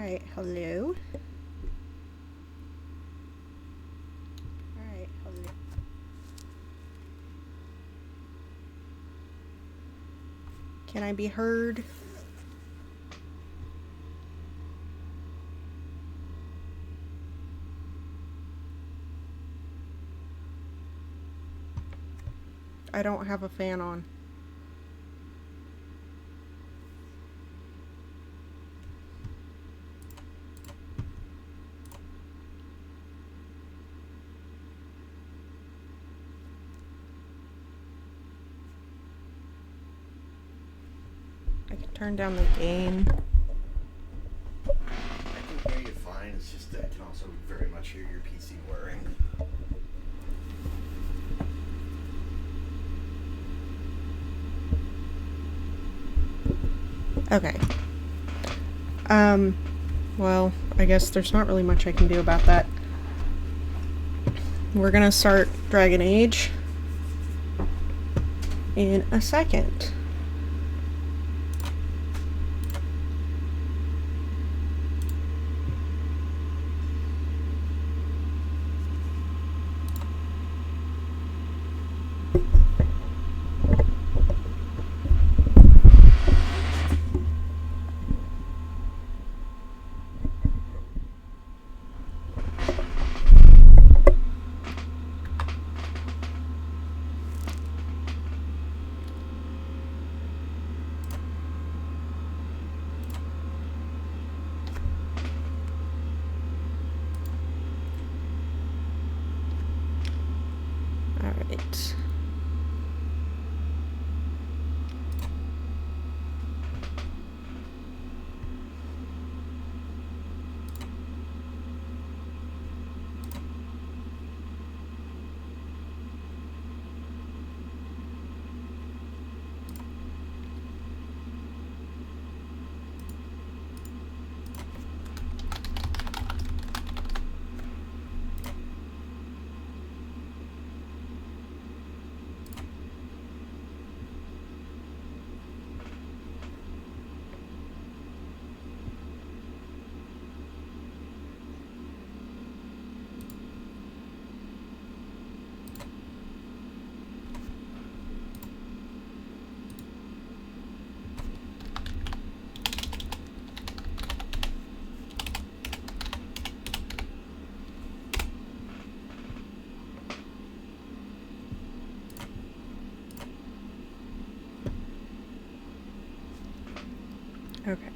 Alright, hello. Alright, hello. Can I be heard? I don't have a fan on. I can turn down the gain. I can hear you fine, it's just that I can also very much hear your PC whirring. Okay. Well, I guess there's not really much I can do about that. We're gonna start Dragon Age in a second. Alright. Okay.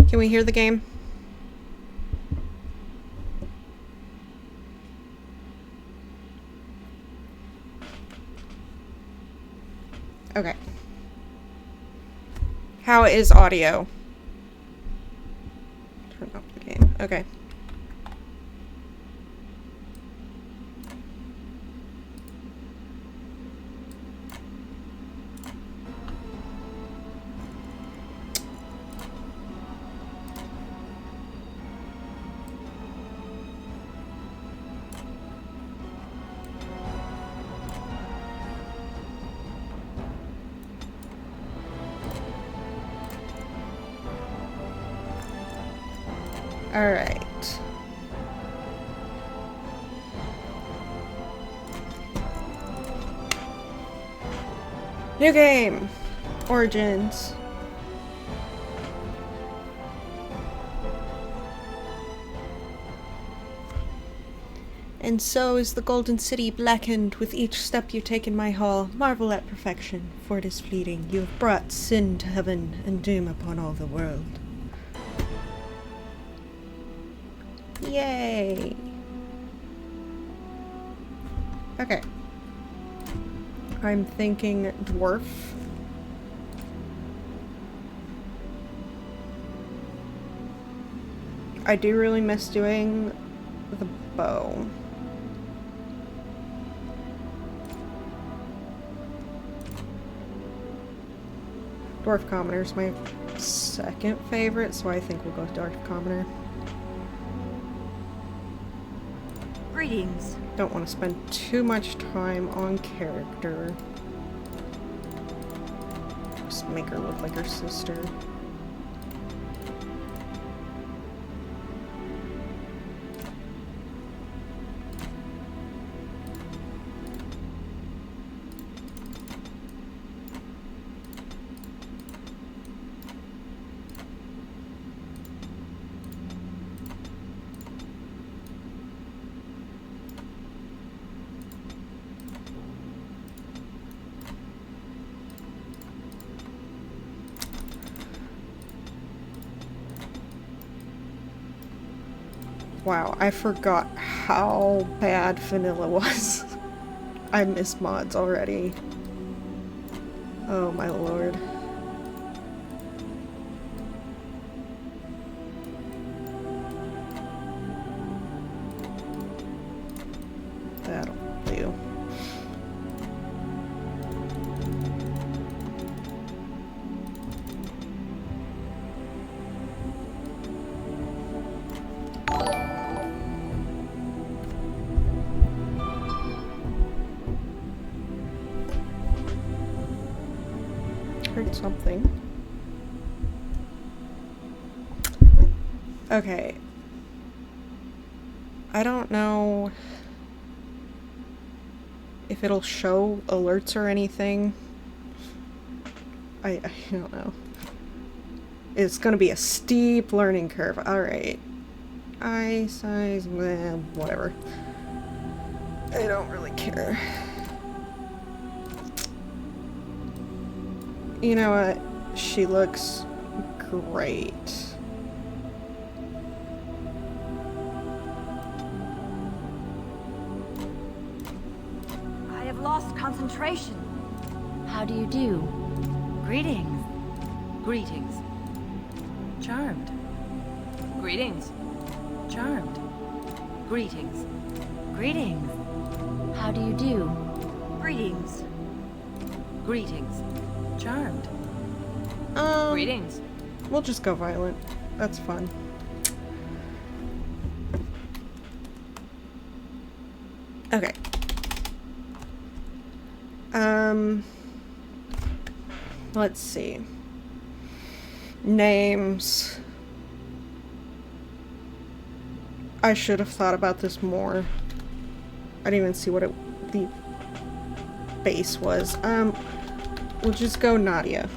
Can we hear the game? Okay. How is audio? Turn off the game. Okay. Alright. New game! Origins. And so is the golden city blackened with each step you take in my hall. Marvel at perfection, for it is fleeting. You have brought sin to heaven and doom upon all the world. Yay! Okay. I'm thinking dwarf. I do really miss doing the bow. Dwarf Commoner is my second favorite, so I think we'll go with Dwarf Commoner. Greetings. Don't want to spend too much time on character. Just make her look like her sister. Wow, I forgot how bad vanilla was. I miss mods already. Oh my lord. That'll do. Heard something. Okay. I don't know if it'll show alerts or anything. I don't know. It's gonna be a steep learning curve. Alright. Eye size, whatever. I don't really care. You know what? She looks great. I have lost concentration. How do you do? Greetings. Greetings. Charmed. Greetings. Charmed. Greetings. Greetings. How do you do? Greetings. Greetings. Charmed. Greetings. We'll just go violent. That's fun. Okay. Let's see. Names. I should have thought about this more. I didn't even see what the base was. We'll just go Nadia,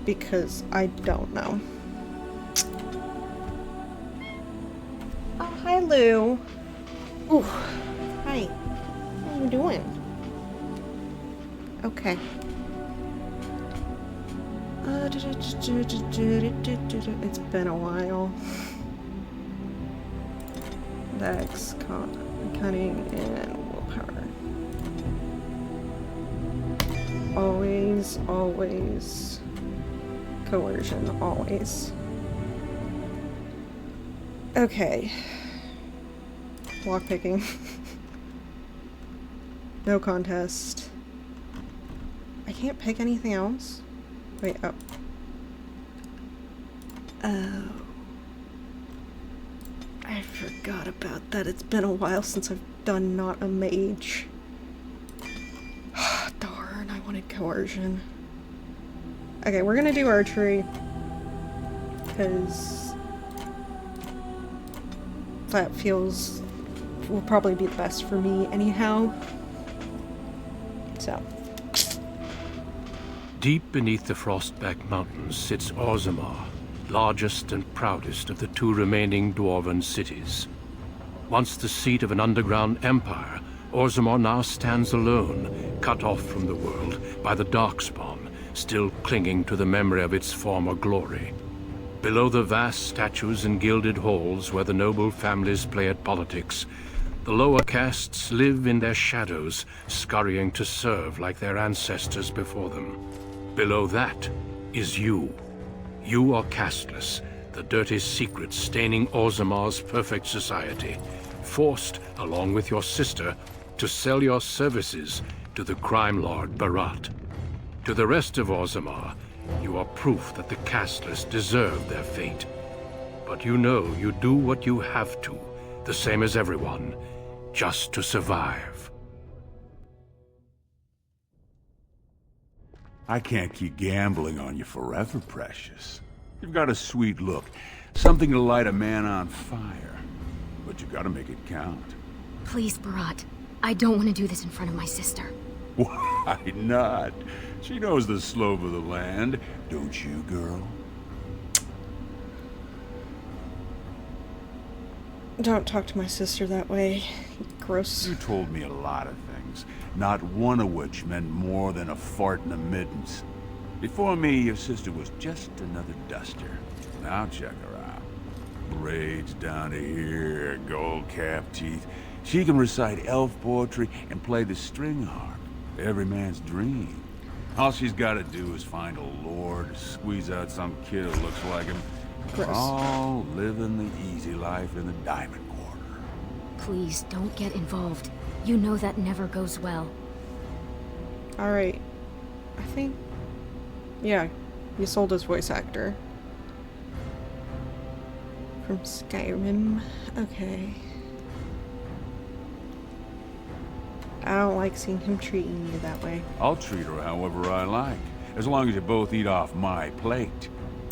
because I don't know. Oh, hi, Lou. Ooh, hi. How are you doing? Okay. It's been a while. Dex, cunning, and willpower. Always, always. Coercion, always. Okay. Lockpicking. No contest. I can't pick anything else? Wait, oh. Oh. I forgot about that. It's been a while since I've done not a mage. Darn, I wanted coercion. Okay, we're gonna do archery. Because that will probably be the best for me anyhow. So. Deep beneath the Frostback Mountains sits Orzammar, largest and proudest of the two remaining dwarven cities. Once the seat of an underground empire, Orzammar now stands alone, cut off from the world by the Darkspawn, still clinging to the memory of its former glory. Below the vast statues and gilded halls where the noble families play at politics, the lower castes live in their shadows, scurrying to serve like their ancestors before them. Below that is you. You are casteless, the dirty secret staining Orzammar's perfect society, forced, along with your sister, to sell your services to the crime lord Barat. To the rest of Orzammar, you are proof that the casteless deserve their fate. But you know you do what you have to, the same as everyone, just to survive. I can't keep gambling on you forever, Precious. You've got a sweet look, something to light a man on fire. But you gotta make it count. Please, Barat. I don't want to do this in front of my sister. Why not? She knows the slope of the land, don't you, girl? Don't talk to my sister that way. Gross. You told me a lot of things, not one of which meant more than a fart in a mittens. Before me, your sister was just another duster. Now check her out. Braids down to here, gold-capped teeth. She can recite elf poetry and play the string harp. Every man's dream. All she's got to do is find a lord, squeeze out some kid who looks like him. Gross. All living the easy life in the Diamond Quarter. Please, don't get involved. You know that never goes well. Alright. I think... Yeah, he sold his voice actor. From Skyrim. Okay. I don't like seeing him treating you that way. I'll treat her however I like, as long as you both eat off my plate.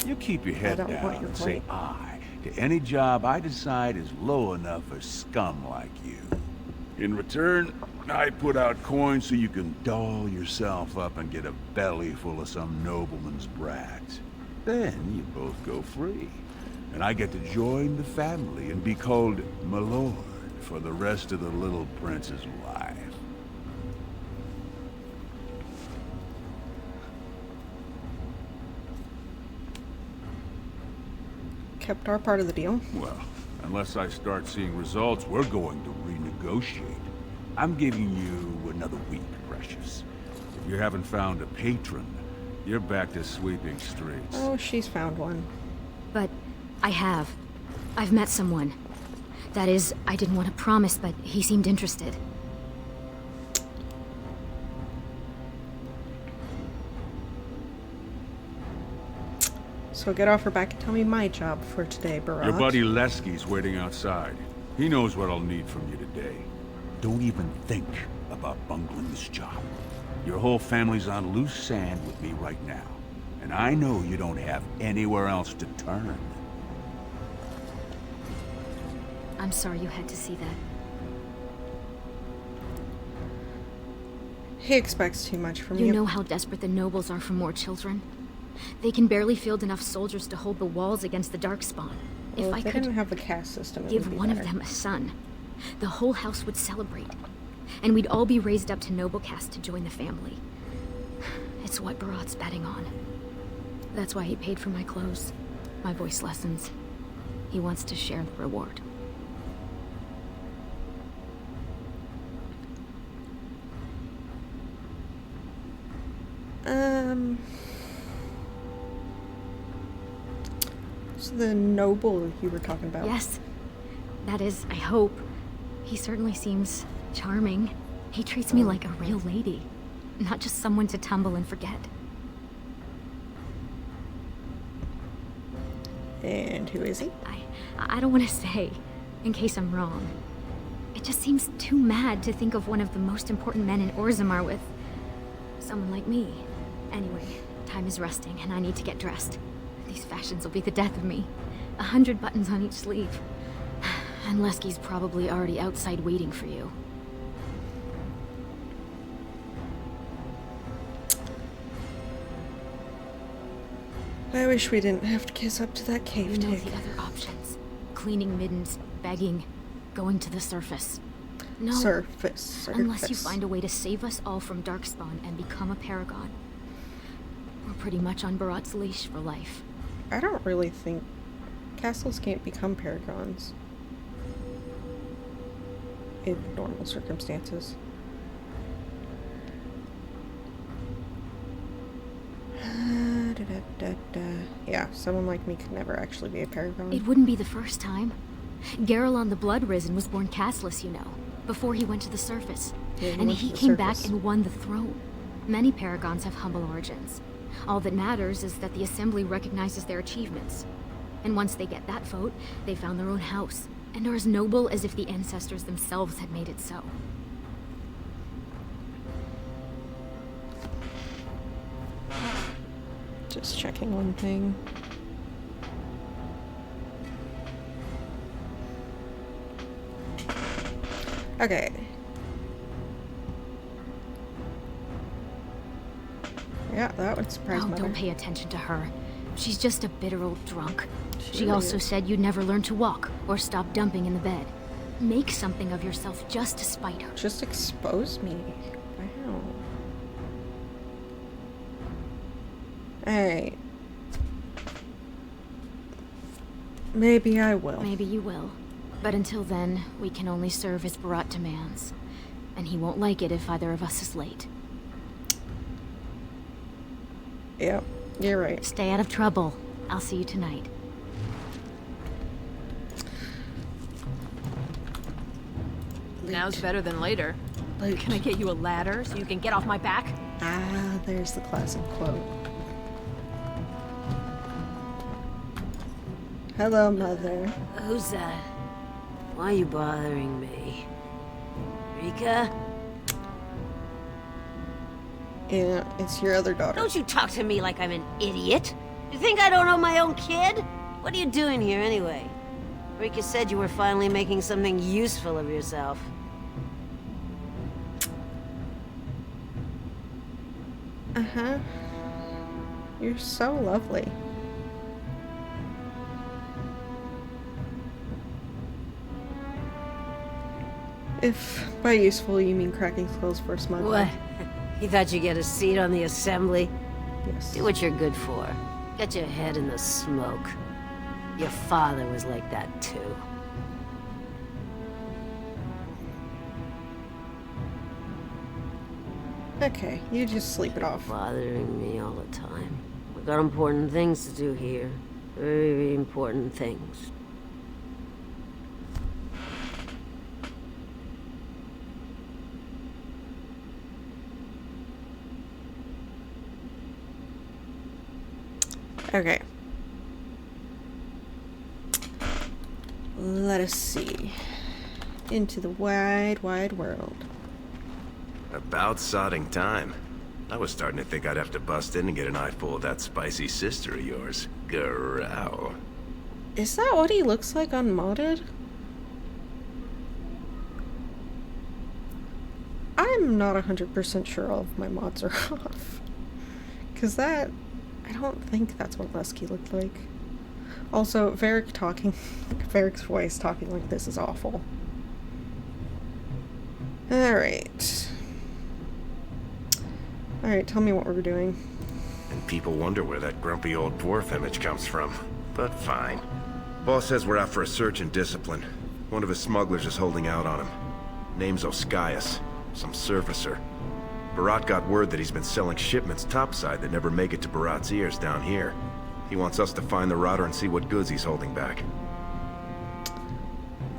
You keep your head don't down want your and say plate. aye to any job I decide is low enough for scum like you. In return, I put out coins so you can doll yourself up and get a belly full of some nobleman's brats. Then you both go free, and I get to join the family and be called my lord for the rest of the little prince's life. Kept our part of the deal. Well, unless I start seeing results, we're going to renegotiate. I'm giving you another week, Precious. If you haven't found a patron, you're back to sweeping streets. Oh, she's found one. But I have. I've met someone. That is, I didn't want to promise, but he seemed interested. So get off her back and tell me my job for today, Barat. Your buddy Lesky's waiting outside. He knows what I'll need from you today. Don't even think about bungling this job. Your whole family's on loose sand with me right now. And I know you don't have anywhere else to turn. I'm sorry you had to see that. He expects too much from you. You know how desperate the nobles are for more children? They can barely field enough soldiers to hold the walls against the Darkspawn. Well, If I they could didn't have the caste system, it give would be one of better. them a son, the whole house would celebrate. And we'd all be raised up to noble caste to join the family. It's what Barat's betting on. That's why he paid for my clothes, my voice lessons. He wants to share the reward. So the noble you were talking about. Yes. That is, I hope. He certainly seems charming. He treats me like a real lady, not just someone to tumble and forget. And who is he? I don't want to say, in case I'm wrong. It just seems too mad to think of one of the most important men in Orzammar with someone like me. Anyway, time is rusting and I need to get dressed. These fashions will be the death of me. 100 buttons on each sleeve. And Lesky's probably already outside waiting for you. I wish we didn't have to kiss up to that You cave know tank. the other options. Cleaning middens, begging, going to the surface. No. Surface. Unless you find a way to save us all from Darkspawn and become a Paragon. We're pretty much on Barat's leash for life. I don't really think castles can't become paragons in normal circumstances. Yeah, someone like me could never actually be a paragon. It wouldn't be the first time. Garelon the Blood Risen was born castless, you know, before he went to the surface. Yeah, And went he to the came back surface. and won the throne. Many paragons have humble origins. All that matters is that the Assembly recognizes their achievements. And once they get that vote, they found their own house, and are as noble as if the ancestors themselves had made it so. Just checking one thing. Okay. Yeah, that would surprise Oh, Mother. don't pay attention to her. She's just a bitter old drunk. She really also is. said you'd never learn to walk or stop dumping in the bed. Make something of yourself just to spite her. Just expose me. Wow. Hey. Maybe I will. Maybe you will. But until then, we can only serve as Barat demands. And he won't like it if either of us is late. Yep, you're right. Stay out of trouble. I'll see you tonight. Now's better than later. Late. Can I get you a ladder so you can get off my back? Ah, there's the classic quote. Hello, Mother. Who's that? Why are you bothering me? Rika? Yeah, it's your other daughter. Don't you talk to me like I'm an idiot. You think I don't know my own kid? What are you doing here anyway? Rika said you were finally making something useful of yourself. Uh-huh. You're so lovely. If by useful you mean cracking skulls for a smuggler. What? You thought you'd get a seat on the assembly? Yes. Do what you're good for. Get your head in the smoke. Your father was like that too. Okay, you just sleep it off. Bothering me all the time. I've got important things to do here. Very, very important things. Okay. Let us see. Into the wide, wide world. About sodding time. I was starting to think I'd have to bust in and get an eyeful of that spicy sister of yours. Growl. Is that what he looks like unmodded? I'm not 100% sure all of my mods are off. Because that... I don't think that's what Lesky looked like. Also, Varric's voice talking like this is awful. Alright. Alright, tell me what we're doing. And people wonder where that grumpy old dwarf image comes from. But fine. Boss says we're out for a search and discipline. One of his smugglers is holding out on him. Name's Oskias. Some surfacer. Barat got word that he's been selling shipments topside that never make it to Barat's ears down here. He wants us to find the rotter and see what goods he's holding back.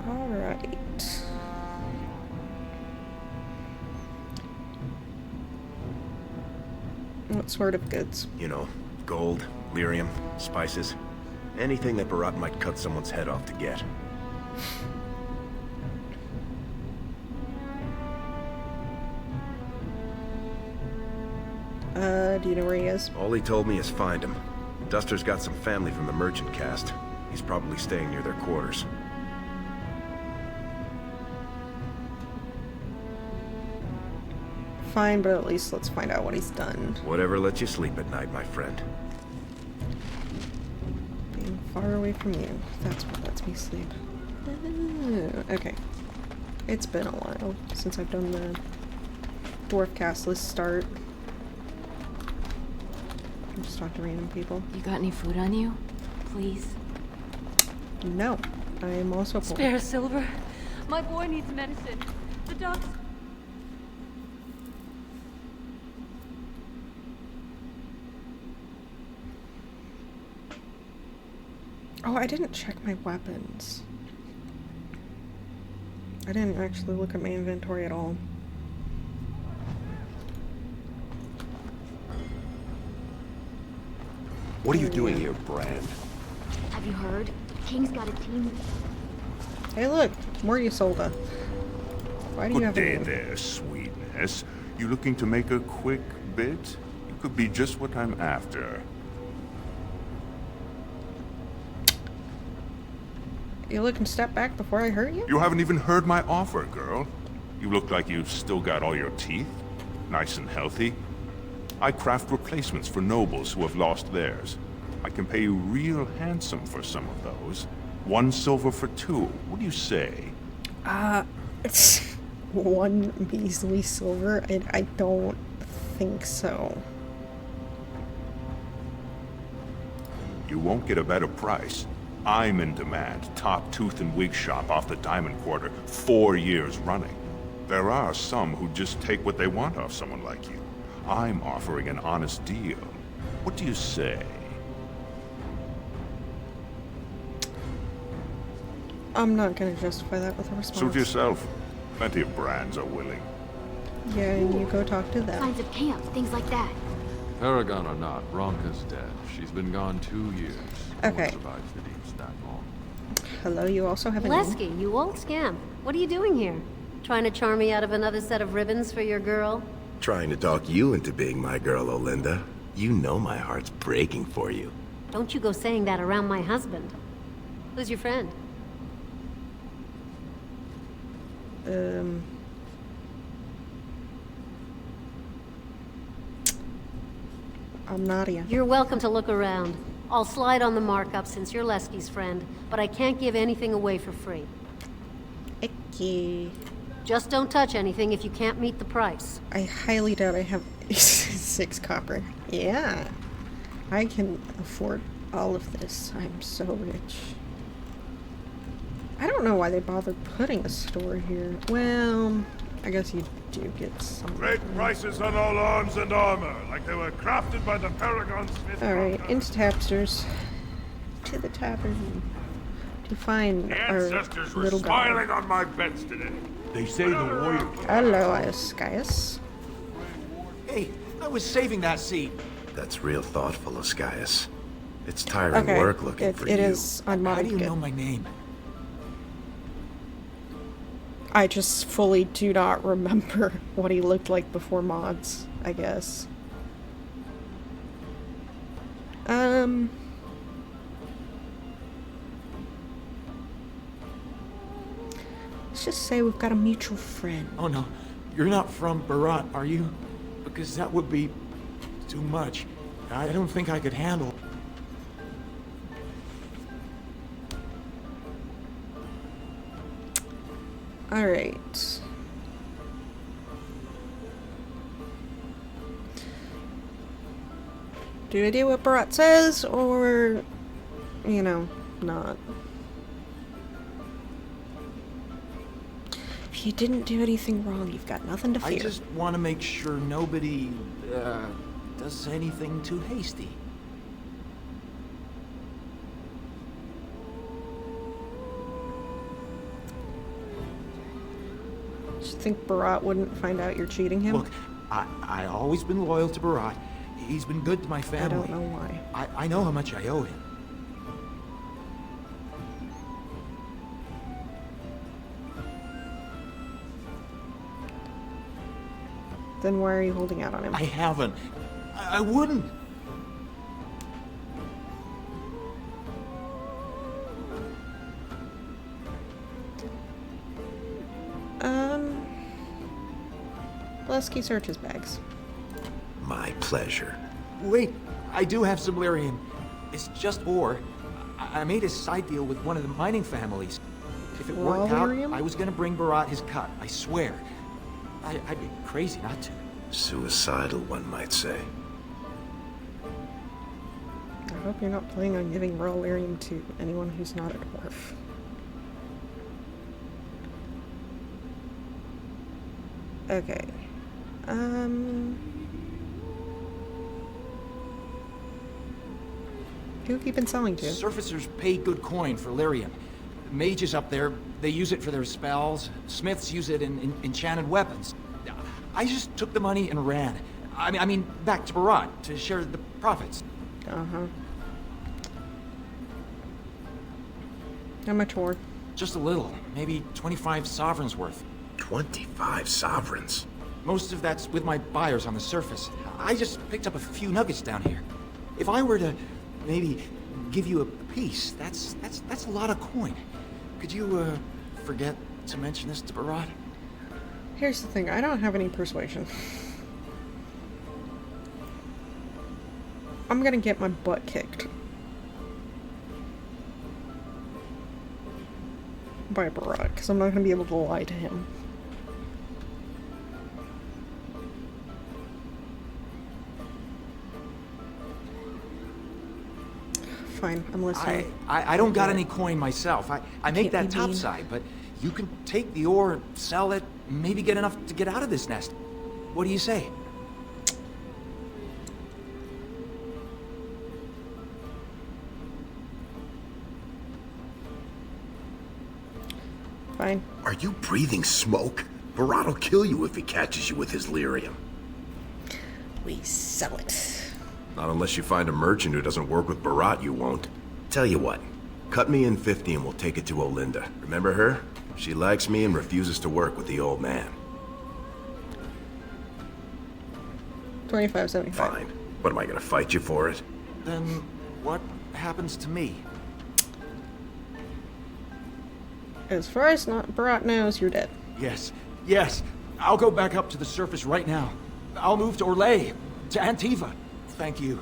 Alright. What sort of goods? You know, gold, lyrium, spices. Anything that Barat might cut someone's head off to get. Do you know where he is? All he told me is find him. Duster's got some family from the merchant caste. He's probably staying near their quarters. Fine, but at least let's find out what he's done. Whatever lets you sleep at night, my friend. Being far away from you. That's what lets me sleep. Okay. It's been a while since I've done the Dwarf Cast List start. I just talk to random people. You got any food on you? Please? No. I am also poor. Spare Silver. My boy needs medicine. The docs. Oh, I didn't check my weapons. I didn't actually look at my inventory at all. What are you doing here, Brand? Have you heard? King's got a team. Hey look, more Isolde. Why do you Good have day a... there, sweetness. You looking to make a quick bit? You could be just what I'm after. You looking to step back before I hurt you? You haven't even heard my offer, girl. You look like you've still got all your teeth. Nice and healthy. I craft replacements for nobles who have lost theirs. I can pay you real handsome for some of those. 1 silver for 2. What do you say? It's 1 measly silver. I don't think so. You won't get a better price. I'm in demand, top tooth and wig shop off the Diamond Quarter, 4 years running. There are some who just take what they want off someone like you. I'm offering an honest deal. What do you say? I'm not gonna justify that with a response. Suit yourself. Plenty of brands are willing. Yeah, and you go talk to them. Signs of camp, things like that. Paragon or not, Ronka's dead. She's been gone 2 years. No one Okay. survives the deeps that long. Hello, you also have a name? Lesky, you old scamp. What are you doing here? Trying to charm me out of another set of ribbons for your girl? Trying to talk you into being my girl, Olinda. You know my heart's breaking for you. Don't you go saying that around my husband. Who's your friend? I'm Nadia. You're welcome to look around. I'll slide on the markup since you're Lesky's friend, but I can't give anything away for free. Icky. Just don't touch anything if you can't meet the price. I highly doubt I have 6 copper. Yeah. I can afford all of this. I'm so rich. I don't know why they bothered putting a store here. Well, I guess you do get some. Great prices on all arms and armor, like they were crafted by the Paragon Smith. Alright, into Tapsters. To the tavern. To find our little guy. on my bets today. They say the warrior. Hello, Ascaius. Hey, I was saving that seat. That's real thoughtful, Ascaius. It's tiring Okay, work looking for you. it is unmodded. How do you good. know my name? I just fully do not remember what he looked like before mods, I guess. Let's just say we've got a mutual friend. Oh no, you're not from Barat, are you? Because that would be too much. I don't think I could handle. Alright. Do I do what Barat says, or, you know, not? If you didn't do anything wrong, you've got nothing to fear. I just want to make sure nobody, does anything too hasty. Do you think Barat wouldn't find out you're cheating him? Look, I always been loyal to Barat. He's been good to my family. I don't know why. I know how much I owe him. Then why are you holding out on him? I haven't. I wouldn't. Lesky, search his bags. My pleasure. Wait, I do have some lyrium. It's just ore. I made a side deal with one of the mining families. If it worked out, Lyrium? I was gonna bring Barat his cut, I swear. I'd be crazy not to. Suicidal, one might say. I hope you're not planning on giving raw lyrium to anyone who's not a dwarf. Okay. Who have you been selling to? Surfacers pay good coin for lyrium. Mages up there, they use it for their spells. Smiths use it in enchanted weapons. I just took the money and ran. I mean, back to Barat to share the profits. Uh-huh. How much more? Just a little, maybe 25 sovereigns worth. 25 sovereigns? Most of that's with my buyers on the surface. I just picked up a few nuggets down here. If I were to maybe give you a piece, that's a lot of coin. Could you forget to mention this to Barat? Here's the thing, I don't have any persuasion. I'm gonna get my butt kicked. By Barat, because I'm not gonna be able to lie to him. Fine, I'm listening. I don't got any coin myself. I make Can't that be mean. topside, but you can take the ore, sell it, maybe get enough to get out of this nest. What do you say? Fine. Are you breathing smoke? Barat will kill you if he catches you with his lyrium. We sell it. Not unless you find a merchant who doesn't work with Barat, you won't. Tell you what, cut me in 50 and we'll take it to Olinda. Remember her? She likes me and refuses to work with the old man. 25.75. Fine. What, am I gonna fight you for it? Then what happens to me? As far as Barat knows, you're dead. Yes, yes. I'll go back up to the surface right now. I'll move to Orlais, to Antiva. Thank you.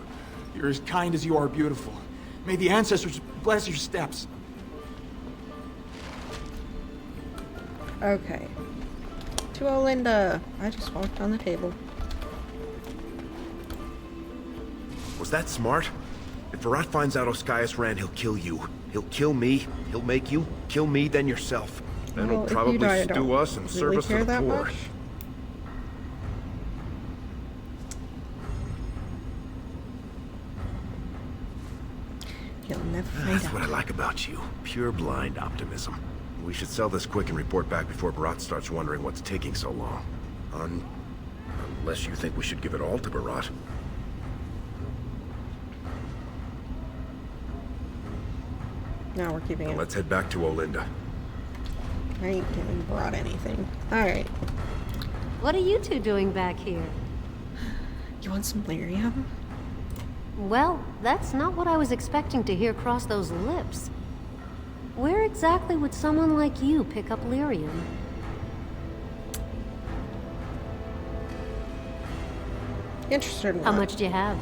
You're as kind as you are beautiful. May the ancestors bless your steps. Okay. To Olinda. I just walked on the table. Was that smart? If Barat finds out Oscaius ran, he'll kill you. He'll kill me. He'll make you kill me, then yourself. Then Well, he'll if you probably die, I stew don't us and serve really us to care the that poor. much. You'll never find That's out. what I like about you. Pure blind optimism. We should sell this quick and report back before Barat starts wondering what's taking so long. Unless you think we should give it all to Barat. Now we're keeping it. Let's head back to Olinda. I ain't giving Barat anything. Alright. What are you two doing back here? You want some lyrium? Well, that's not what I was expecting to hear cross those lips. Where exactly would someone like you pick up lyrium? Interested in How what? much do you have?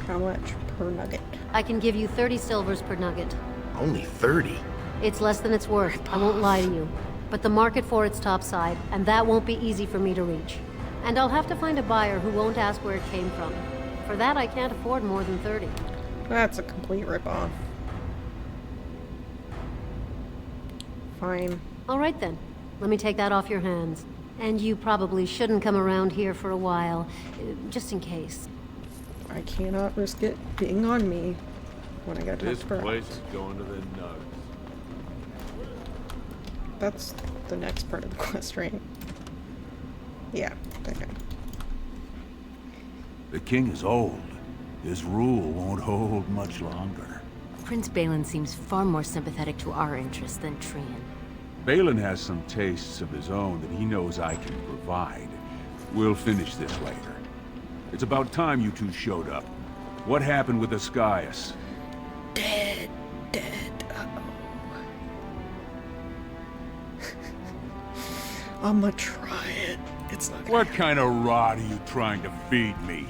How much per nugget? I can give you 30 silvers per nugget. Only 30? It's less than it's worth, I won't lie to you. But the market for it's topside, and that won't be easy for me to reach. And I'll have to find a buyer who won't ask where it came from. For that, I can't afford more than 30. That's a complete ripoff. Fine. All right then. Let me take that off your hands. And you probably shouldn't come around here for a while, just in case. I cannot risk it being on me when I got to This talk to Barat. place is going to the nugs. That's the next part of the quest, right? Yeah, okay. The king is old. His rule won't hold much longer. Prince Balin seems far more sympathetic to our interests than Trian. Balin has some tastes of his own that he knows I can provide. We'll finish this later. It's about time you two showed up. What happened with Oscaius? Dead. Uh-oh. I'ma try it. It's not gonna What kind of rot are you trying to feed me?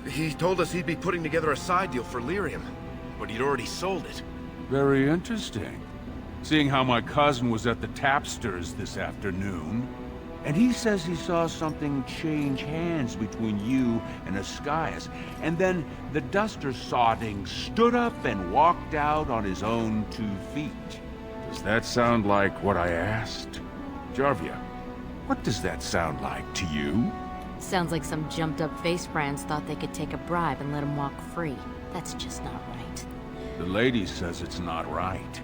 He told us he'd be putting together a side deal for lyrium, but he'd already sold it. Very interesting. Seeing how my cousin was at the tapsters this afternoon, and he says he saw something change hands between you and Ascaius, and then the duster sodding stood up and walked out on his own 2 feet. Does that sound like what I asked? Jarvia, what does that sound like to you? Sounds like some jumped-up face brands thought they could take a bribe and let him walk free. That's just not right. The lady says it's not right.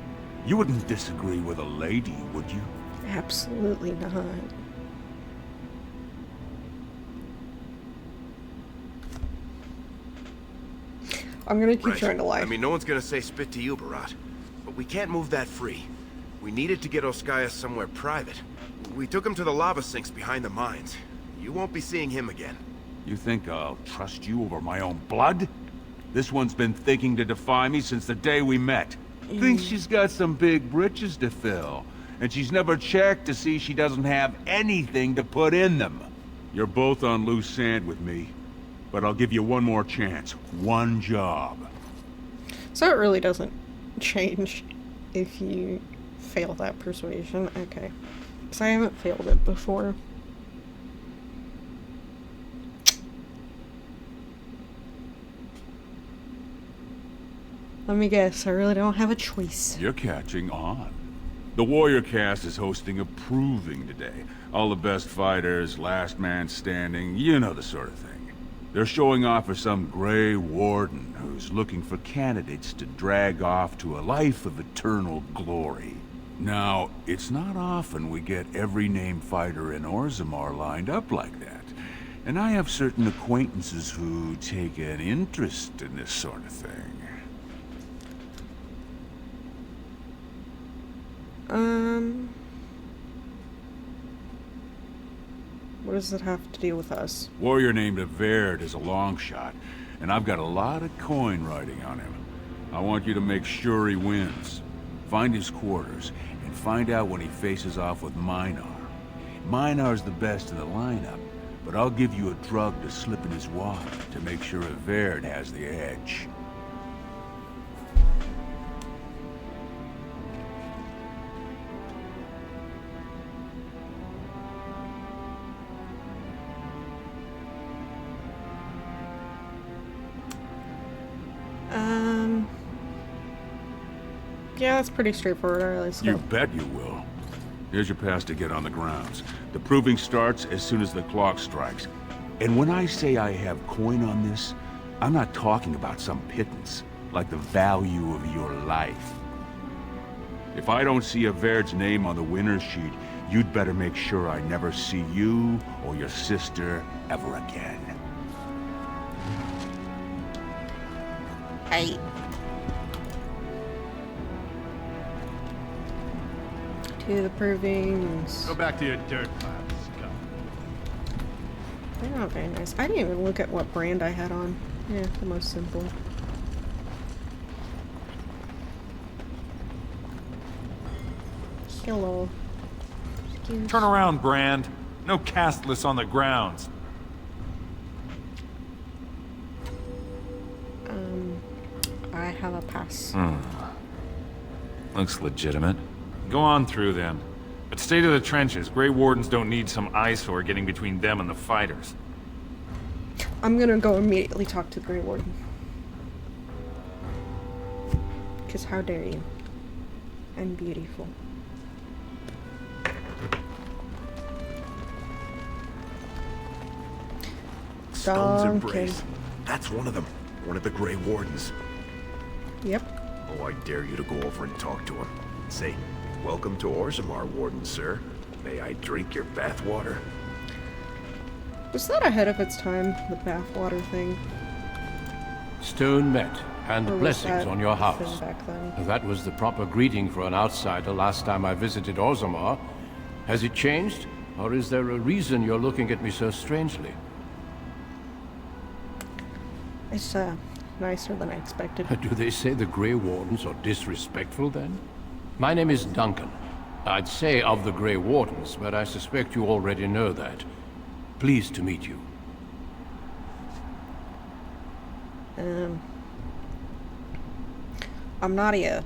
You wouldn't disagree with a lady, would you? Absolutely not. I'm gonna keep trying to lie. I mean, no one's gonna say spit to you, Barat. But we can't move that free. We needed to get Ascaius somewhere private. We took him to the lava sinks behind the mines. You won't be seeing him again. You think I'll trust you over my own blood? This one's been thinking to defy me since the day we met. Thinks she's got some big britches to fill. And she's never checked to see she doesn't have anything to put in them. You're both on loose sand with me. But I'll give you one more chance. One job. So it really doesn't change if you fail that persuasion. Okay. Because I haven't failed it before. Let me guess, I really don't have a choice. You're catching on. The Warrior Cast is hosting a proving today. All the best fighters, last man standing, you know the sort of thing. They're showing off for some Grey Warden who's looking for candidates to drag off to a life of eternal glory. Now, it's not often we get every named fighter in Orzammar lined up like that. And I have certain acquaintances who take an interest in this sort of thing. What does it have to do with us? Warrior named Averd is a long shot, and I've got a lot of coin riding on him. I want you to make sure he wins. Find his quarters, and find out when he faces off with Minar. Minar's the best in the lineup, but I'll give you a drug to slip in his wallet to make sure Averd has the edge. Yeah, that's pretty straightforward. Alright, let's go. You bet you will. Here's your pass to get on the grounds. The proving starts as soon as the clock strikes. And when I say I have coin on this, I'm not talking about some pittance, like the value of your life. If I don't see Averd's name on the winner's sheet, you'd better make sure I never see you or your sister ever again. Hey. To the provings. Go back to your dirt piles, scum. They're not very nice. I didn't even look at what brand I had on. Yeah, the most simple. Hello. Excuse. Turn around, Brand. No castless on the grounds. I have a pass. Looks legitimate. Go on through then. But stay to the trenches. Grey Wardens don't need some eyesore getting between them and the fighters. I'm gonna go immediately talk to the Grey Warden. Because how dare you? I'm beautiful. Stone's Duncan. Embrace. That's one of them. One of the Grey Wardens. Yep. Oh, I dare you to go over and talk to him. Say, welcome to Orzammar, Warden, sir. May I drink your bathwater? Was that ahead of its time, the bathwater thing? Stone met, and Or was blessings that on your a thing house. back then? That was the proper greeting for an outsider last time I visited Orzammar. Has it changed? Or is there a reason you're looking at me so strangely? It's, nicer than I expected. Do they say the Grey Wardens are disrespectful, then? My name is Duncan. I'd say of the Grey Wardens, but I suspect you already know that. Pleased to meet you. I'm Nadia.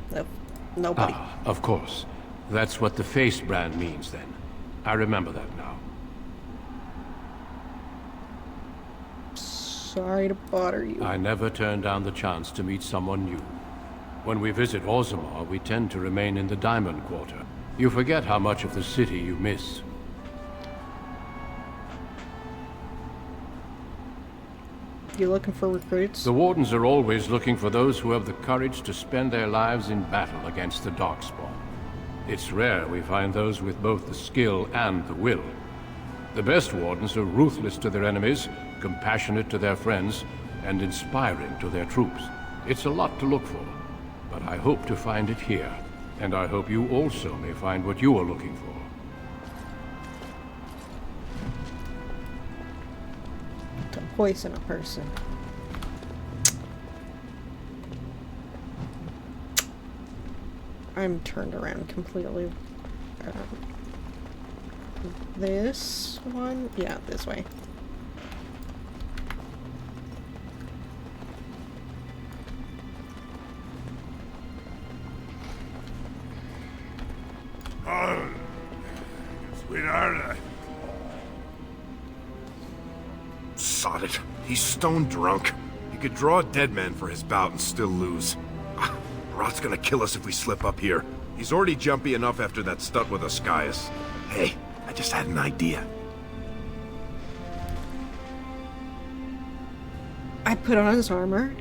Nobody. Ah, of course. That's what the face brand means, then. I remember that now. Sorry to bother you. I never turn down the chance to meet someone new. When we visit Orzammar, we tend to remain in the Diamond Quarter. You forget how much of the city you miss. You looking for recruits? The Wardens are always looking for those who have the courage to spend their lives in battle against the Darkspawn. It's rare we find those with both the skill and the will. The best Wardens are ruthless to their enemies, compassionate to their friends, and inspiring to their troops. It's a lot to look for, but I hope to find it here, and I hope you also may find what you are looking for. To poison a person. I'm turned around completely. This one? Yeah, this way. Oh, sweetheart. Sod it. He's stone drunk. He could draw a dead man for his bout and still lose. Rot's gonna kill us if we slip up here. He's already jumpy enough after that stunt with Oscius. Hey, I just had an idea. I put on his armor,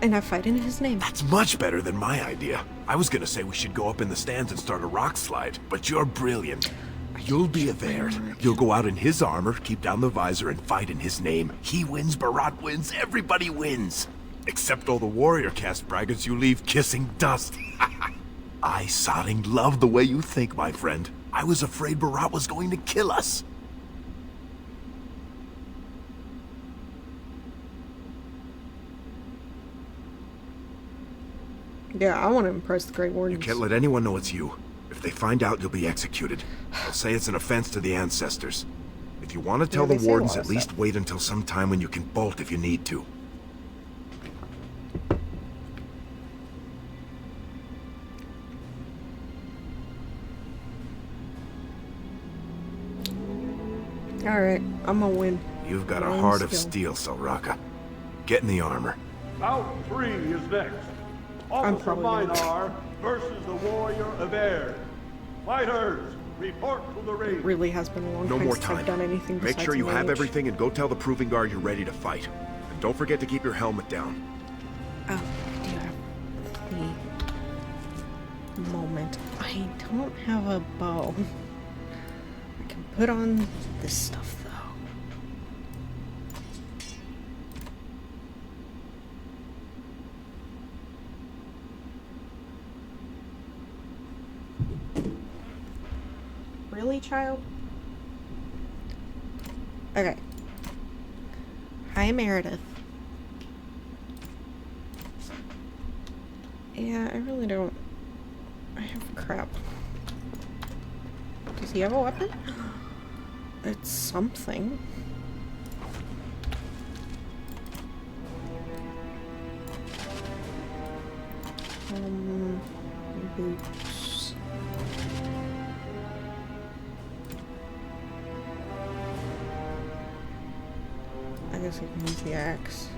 and I fight in his name. That's much better than my idea. I was gonna say we should go up in the stands and start a rock slide, but you're brilliant. You'll be a Verd. You'll go out in his armor, keep down the visor, and fight in his name. He wins, Barat wins, everybody wins. Except all the warrior caste braggarts you leave kissing dust. I, Sodding, love the way you think, my friend. I was afraid Barat was going to kill us. Yeah, I want to impress the Grey Wardens. You can't let anyone know it's you. If they find out, you'll be executed. They'll say it's an offense to the ancestors. If you want to tell the wardens, at least wait until some time when you can bolt if you need to. Alright, I'm gonna win. You've got a heart of steel, Selraka. Get in the armor. Bout 3 is next. Officer Minar versus the Warrior of Air. Fighters, report to the ring. It really has been a long No time more since time. I've done anything Make sure you besides have mage. everything and go tell the Proving Guard you're ready to fight. And don't forget to keep your helmet down. Oh, I do have the moment. I don't have a bow. I can put on this stuff though. Really, child? Okay. Hi, Meredith. Yeah, I really don't... I have crap. Does he have a weapon? It's something. Boots. I guess I can use the axe.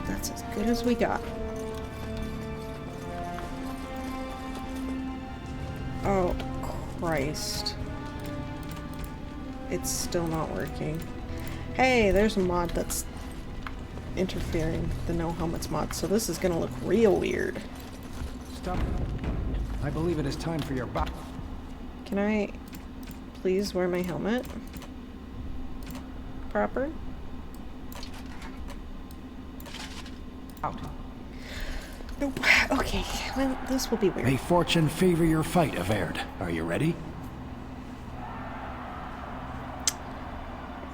That's as good as we got. Oh, Christ. It's still not working. Hey, there's a mod that's interfering, the no helmets mod, so this is gonna look real weird. Stop. I believe it is time for your bow. Can I please wear my helmet? Proper? Out. Nope. Okay, well, this will be weird. May fortune favor your fight, Averd. Are you ready?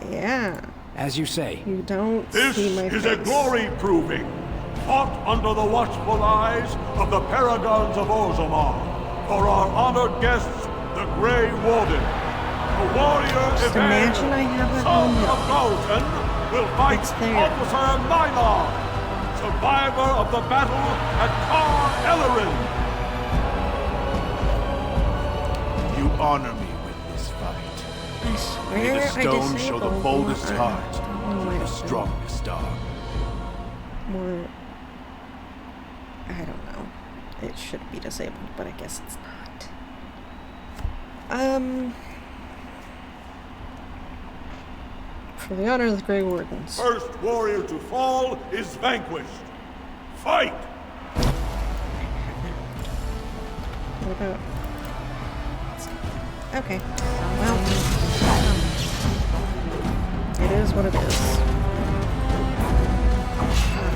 Yeah. As you say. You don't This see my is face. a glory proving, fought under the watchful eyes of the paragons of Orzammar. for our honored guests, the Grey Warden. The warrior Just imagine I have a son helmet. of Galton, will fight Officer Minor, survivor of the battle at Car Ellerin. You honor me with this fight. I May the swear stone show the boldest heart Oh, and the strongest arm. More... I don't know. It should be disabled, but I guess it's not. For the honor of the Grey Wardens. First warrior to fall is vanquished. Fight! What about... Okay. Well... It is what it is.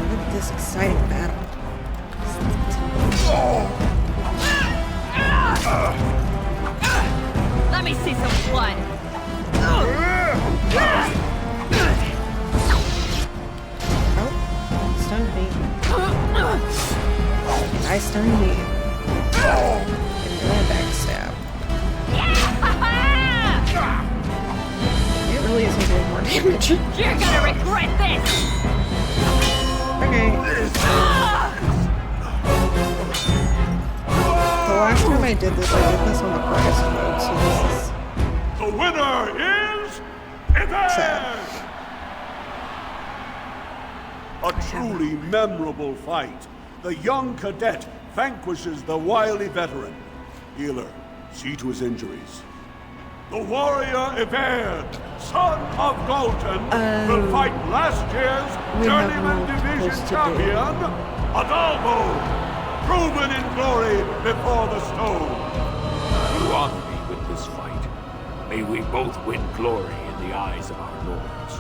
Look at this exciting battle. Let me see some blood. Oh, stunned me. I stunned you. And then I backstab. It really isn't doing more damage. You're gonna regret this. Okay. The last time I did this on the hardest mode, so this is... The winner is... Yvette! A truly memorable fight. The young cadet vanquishes the wily veteran. Healer, see to his injuries. The warrior Yvette, son of Galton, will fight last year's Journeyman Division champion, Adalvo, proven in glory before the stone. You honor me with this fight. May we both win glory in the eyes of our lords.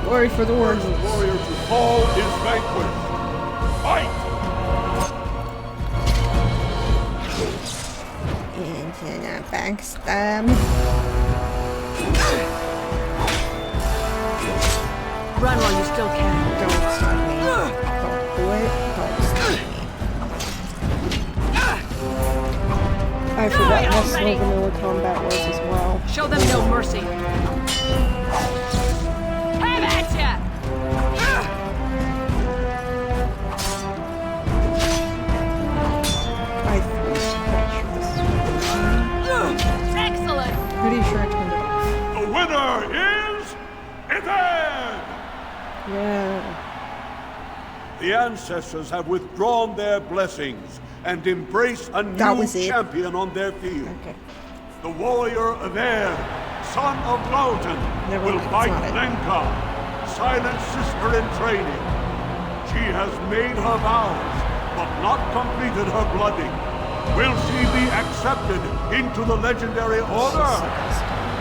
Glory for the Wardens. First warrior to fall is vanquished. Fight! And backstab. Run while you still can. Don't stop me. Don't do it. Don't stop me. I forgot how slow vanilla combat was as well. Show them no mercy. Have at ya! Excellent! Pretty sure I turned it off. The winner is... Yvette! Yeah. The ancestors have withdrawn their blessings and embrace a new champion on their field. Okay. The warrior Yvette, son of Galton, will fight Lenka, silent sister in training. She has made her vows, but not completed her blooding. Will she be accepted into the legendary order?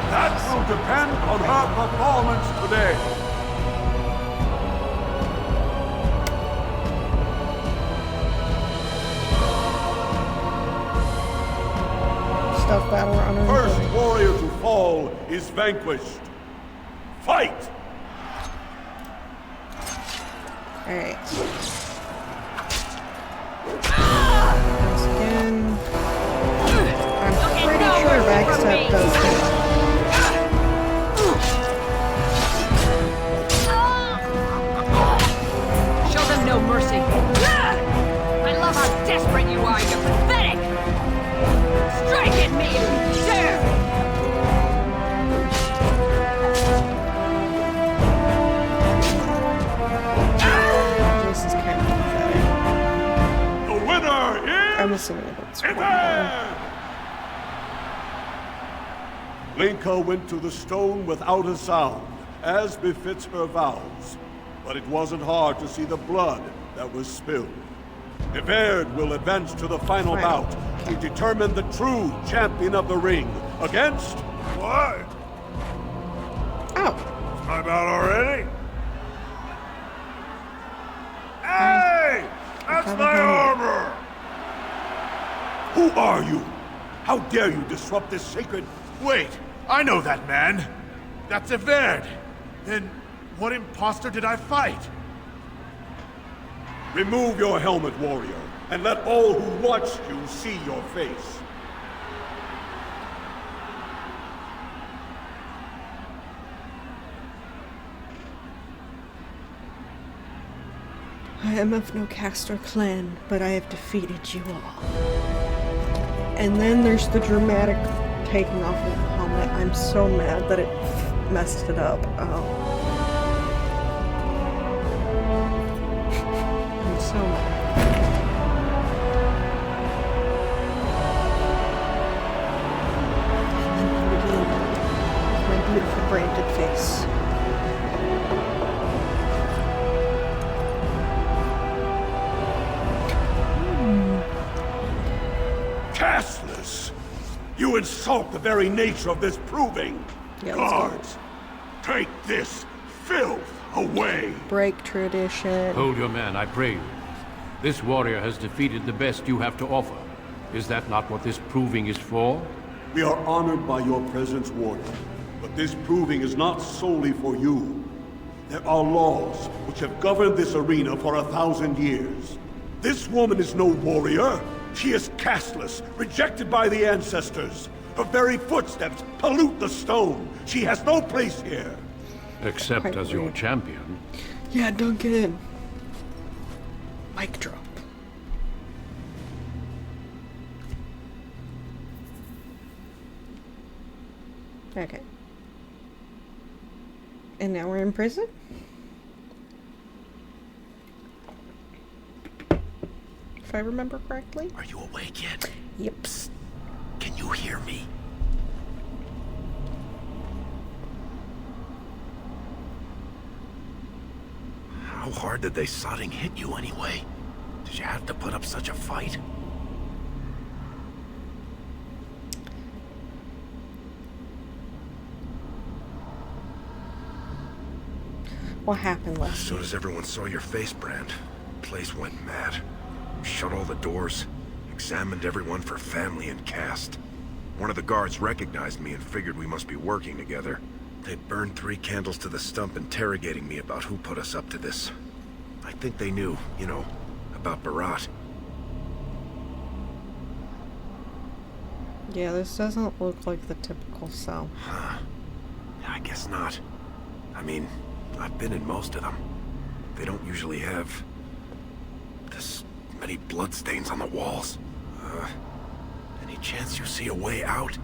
That will depend on her performance today. Stealth battle honor. First warrior to fall is vanquished. Fight! Alright. Once again. I'm pretty sure backstab does that. Show them no mercy. I love how desperate you are. You're pathetic. Strike at me, you dare! This is kind of pathetic. The winner is... I'm assuming it's one more. Lenka went to the stone without a sound, as befits her vows. But it wasn't hard to see the blood that was spilled. Yvette will advance to the final bout to determine the true champion of the ring against... What? Oh. It's my bout already? Hey! That's my armor! Who are you? How dare you disrupt this sacred... Wait, I know that man. That's Yvette. Then what imposter did I fight? Remove your helmet, warrior, and let all who watch you see your face. I am of no caste or clan, but I have defeated you all. And then there's the dramatic taking off of the helmet. I'm so mad that it messed it up. I'm so mad. And then here again, my beautiful branded face. Castless! You insult the very nature of this proving! Yeah, let's go. Guards, take this filth away! Break tradition. Hold your man, I pray you. This warrior has defeated the best you have to offer. Is that not what this proving is for? We are honored by your presence, Warden. But this proving is not solely for you. There are laws which have governed this arena for 1,000 years. This woman is no warrior. She is casteless, rejected by the ancestors. Her very footsteps pollute the stone. She has no place here. Except as your champion. Yeah, don't get in. Mic drop. Okay. And now we're in prison? If I remember correctly. Are you awake yet? Yep. Psst. Can you hear me? How hard did they sodding hit you anyway? Did you have to put up such a fight? What happened, Leslie? As soon as everyone saw your face, Brand, the place went mad. Shut all the doors, examined everyone for family and caste. One of the guards recognized me and figured we must be working together. They burned 3 candles to the stump interrogating me about who put us up to this. I think they knew, you know, about Barat. Yeah, this doesn't look like the typical cell. Huh. I guess not. I mean, I've been in most of them. They don't usually have this many bloodstains on the walls. Any chance you see a way out?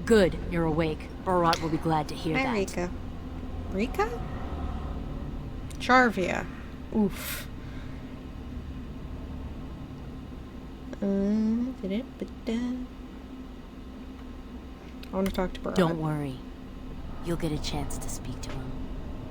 Good, you're awake. Barat will be glad to hear Hi, that. Rika. Rika? Charvia. Oof. I want to talk to Barat. Don't worry. You'll get a chance to speak to him.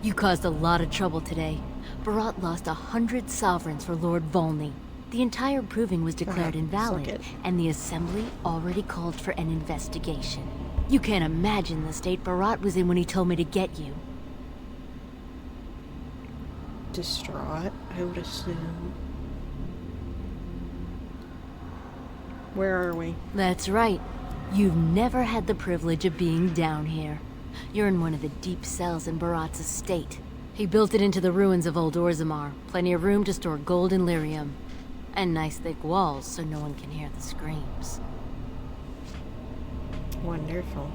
You caused a lot of trouble today. Barat lost 100 sovereigns for Lord Volney. The entire proving was declared invalid, and the Assembly already called for an investigation. You can't imagine the state Barat was in when he told me to get you. Distraught, I would assume. Where are we? That's right. You've never had the privilege of being down here. You're in one of the deep cells in Barat's estate. He built it into the ruins of Old Orzammar. Plenty of room to store gold and lyrium. And nice thick walls so no one can hear the screams. Wonderful.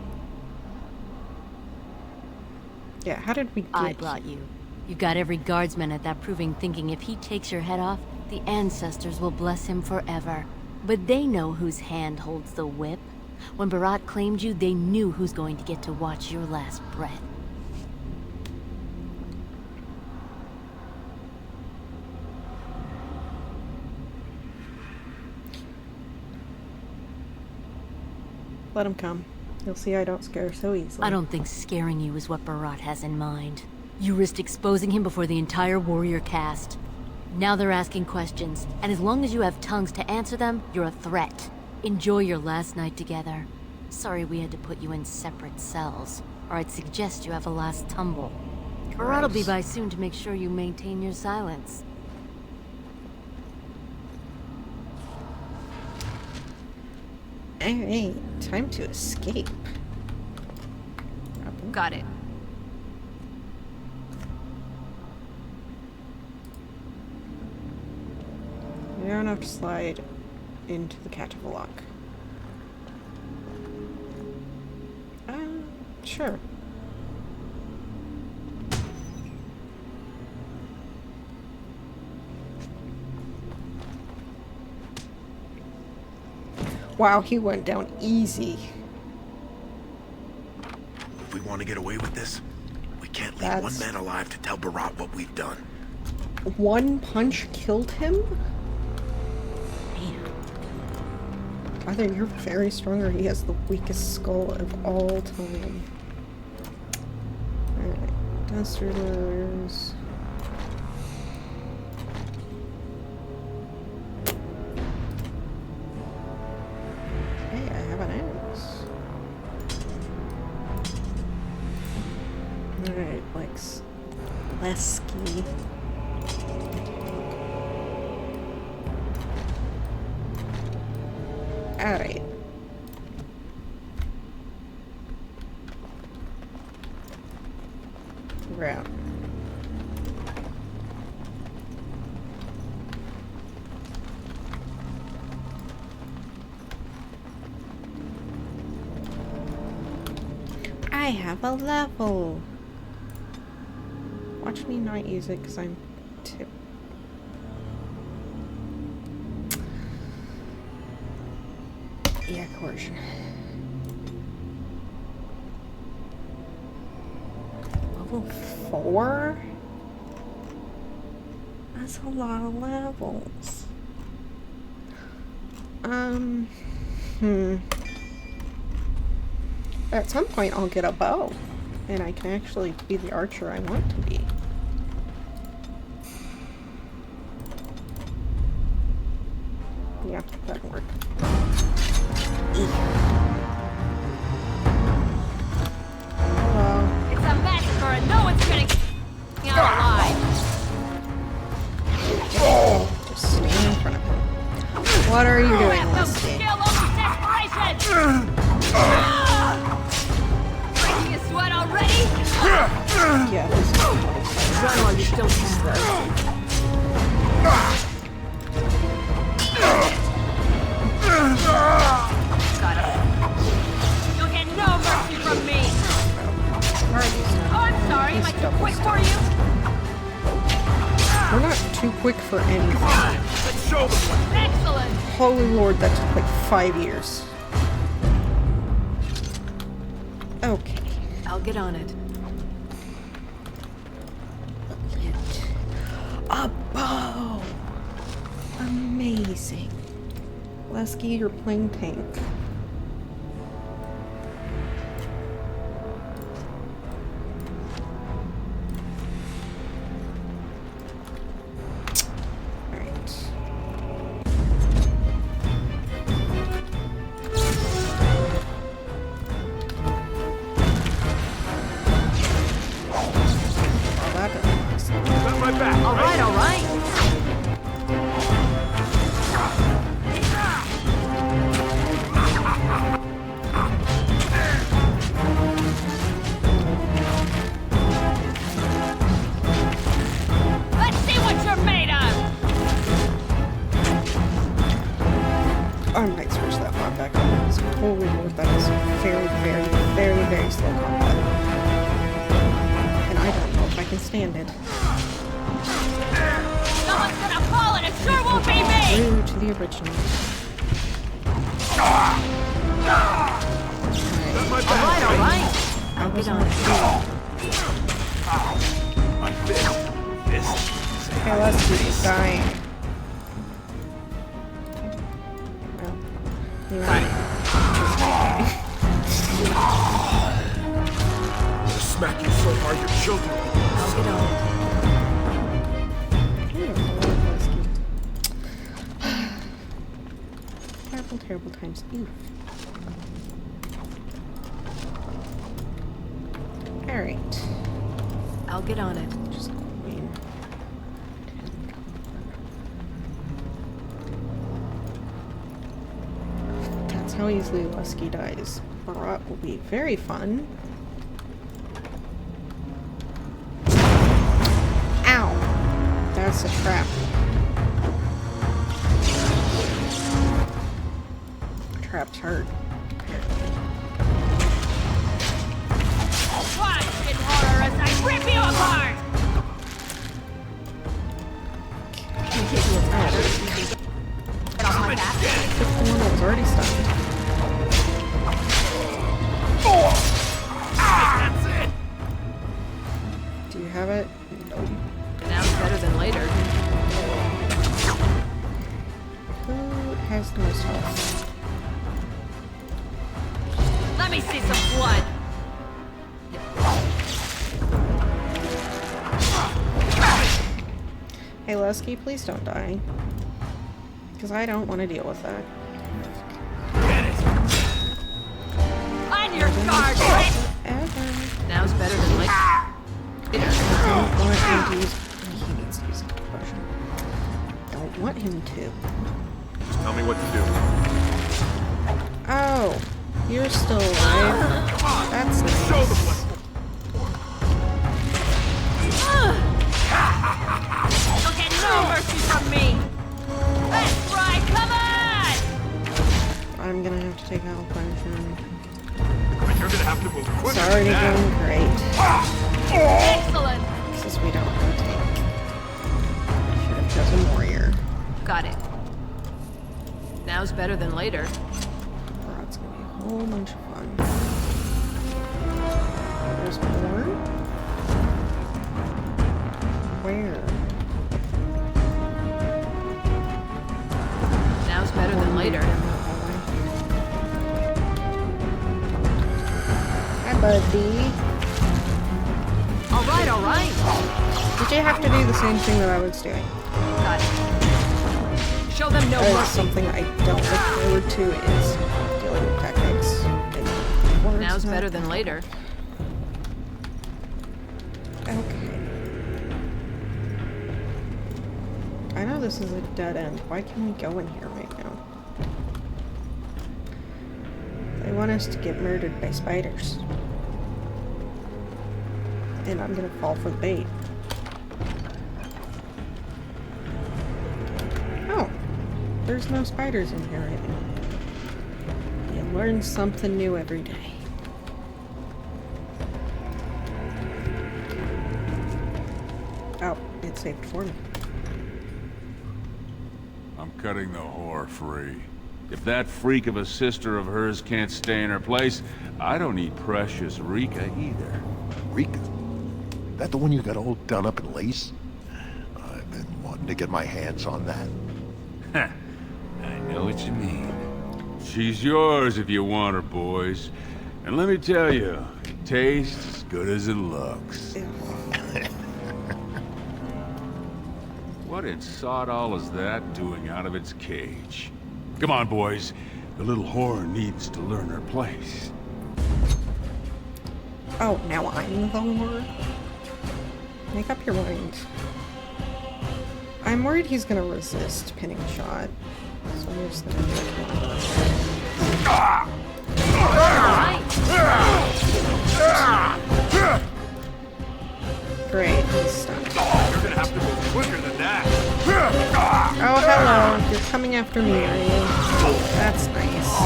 Yeah, how did we get I brought you. You got every guardsman at that proving thinking if he takes your head off, the ancestors will bless him forever. But they know whose hand holds the whip. When Barat claimed you, they knew who's going to get to watch your last breath. Let him come. You'll see I don't scare so easily. I don't think scaring you is what Barat has in mind. You risked exposing him before the entire warrior caste. Now they're asking questions, and as long as you have tongues to answer them, you're a threat. Enjoy your last night together. Sorry we had to put you in separate cells, or I'd suggest you have a last tumble. Barat will be by soon to make sure you maintain your silence. Alright, time to escape. Got it. don't have to slide into the catapult. Sure. Wow, he went down easy. If we want to get away with this, we can't leave one man alive to tell Barat what we've done. One punch killed him? Man. Either you're very strong or he has the weakest skull of all time. Alright. Dusters. Hey, I have an axe. Alright, like Lesky. Alright. Route. I have a level. Watch me not use it because I'm too. Yeah, coercion. Level 4? That's a lot of levels. At some point I'll get a bow. And I can actually be the archer I want to be. Yeah, that'll work. Hello. It's a massacre and no one's getting out alive. Just stand in front of him. What are you doing, Lesky? Breaking a sweat already? Yeah, this is Run while you still can. You'll get no mercy from me. Oh, I'm sorry. Am I too quick for you? We're not too quick for anything. Excellent. Holy Lord, that took like 5 years. Okay. I'll get on it. A bow! Amazing. Lesky, you're playing tank. Holy Lord, that is very, very, very, very slow combat. And I don't know if I can stand it. Someone's gonna fall and it sure won't be me! True to the original. Alright. I was on it. Okay, let's keep dying. Smack you so hard your children Terrible, terrible times. Oof. Alright. I'll get on it. Just queen. That's how easily Lesky dies. Barat will be very fun. Ow! That's a trap. heart. Watch in horror as I rip you apart! Can you give me a matter? Get off my back. It's the one that was already stunned. That's it! Do you have it? Nope. Now it's better than later. Who has the most health? Let me see some blood. Hey, Lusky, please don't die. Because I don't want to deal with that. On your guard, bitch! Ever. Now's better than later. Don't want him to use. He needs to use a potion. Don't want him to. Just tell me what to do. Oh, you're still alive. That's nice. Show them what. You'll get no mercy from me! That's right, come on! I'm gonna have to take out punishment. But you're gonna have to move quicker. It's already than going that. great. Excellent! Since we don't rotate. Should have chosen warrior. Got it. Now's better than later. That's gonna be a whole bunch of fun. There's more? Where? Now's better than later. Hi, buddy. Alright, alright. Did you have to do the same thing that I was doing? Got it. Show them no That is mercy. something I don't look forward to is dealing with tactics. and words. Now's better than later. Okay. I know this is a dead end. Why can't we go in here right now? They want us to get murdered by spiders. And I'm gonna fall for the bait. Oh, there's no spiders in here right now. You learn something new every day. Oh, it saved for me. I'm cutting the whore free. If that freak of a sister of hers can't stay in her place, I don't need precious Rika either. Rika? That the one you got all done up in lace? I've been wanting to get my hands on that. Heh. I know what you mean. She's yours if you want her, boys. And let me tell you, it tastes as good as it looks. What in sod all is that doing out of its cage? Come on, boys. The little whore needs to learn her place. Oh, now I'm the whore? Make up your mind. I'm worried he's gonna resist pinning a shot. So I'm just gonna do it. Great, he's stunned. You're gonna have to move quicker than that. Oh, hello. You're coming after me, are you? That's nice.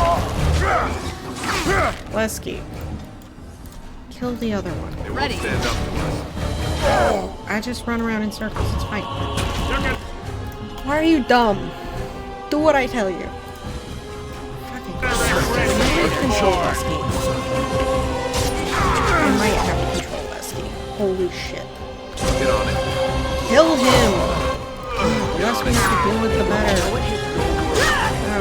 Lesky. Kill the other one. Ready. Stand up to us. Oh, I just run around in circles. It's fine. Why are you dumb? Do what I tell you. Fucking control Lesky. I might have to control Lesky. Holy shit. Get on it. Kill him! The less we have to deal with, the better. Oh.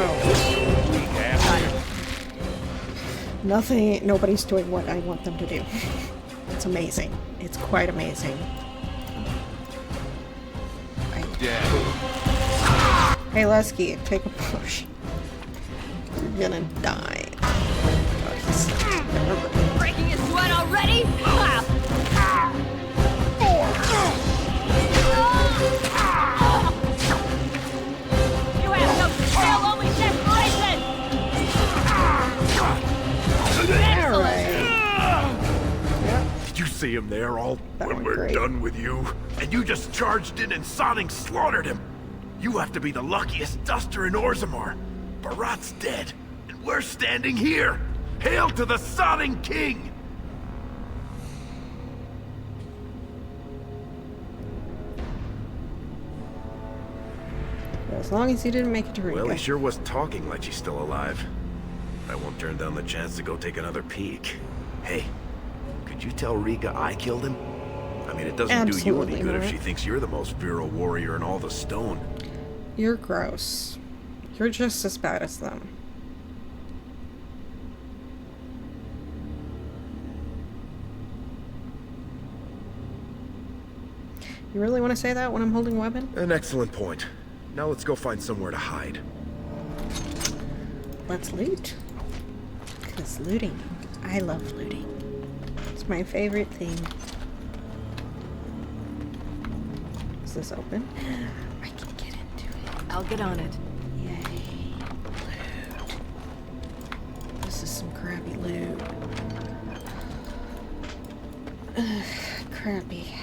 Nothing, nobody's doing what I want them to do. It's amazing. It's quite amazing. Hey, Lesky, take a potion. You're gonna die. Oh, he's Breaking his sweat already? You have no skill, only desperation! Alright. Did you see him there all That when went we're great. done with you? And you just charged in and sodding slaughtered him. You have to be the luckiest duster in Orzammar. Barat's dead, and We're standing here! Hail to the Sodding King! As long as he didn't make it to Riga. Well, he sure was talking like she's still alive. I won't turn down the chance to go take another peek. Hey, could you tell Riga I killed him? I mean, it doesn't do you any good if she thinks you're the most virile warrior in all the stone. You're gross. You're just as bad as them. You really want to say that when I'm holding a weapon? An excellent point. Now let's go find somewhere to hide. Let's loot. Because looting. I love looting. It's my favorite thing. Is this open? I can get into it. I'll get on it. Yay. Loot. This is some crappy loot. Ugh, crappy.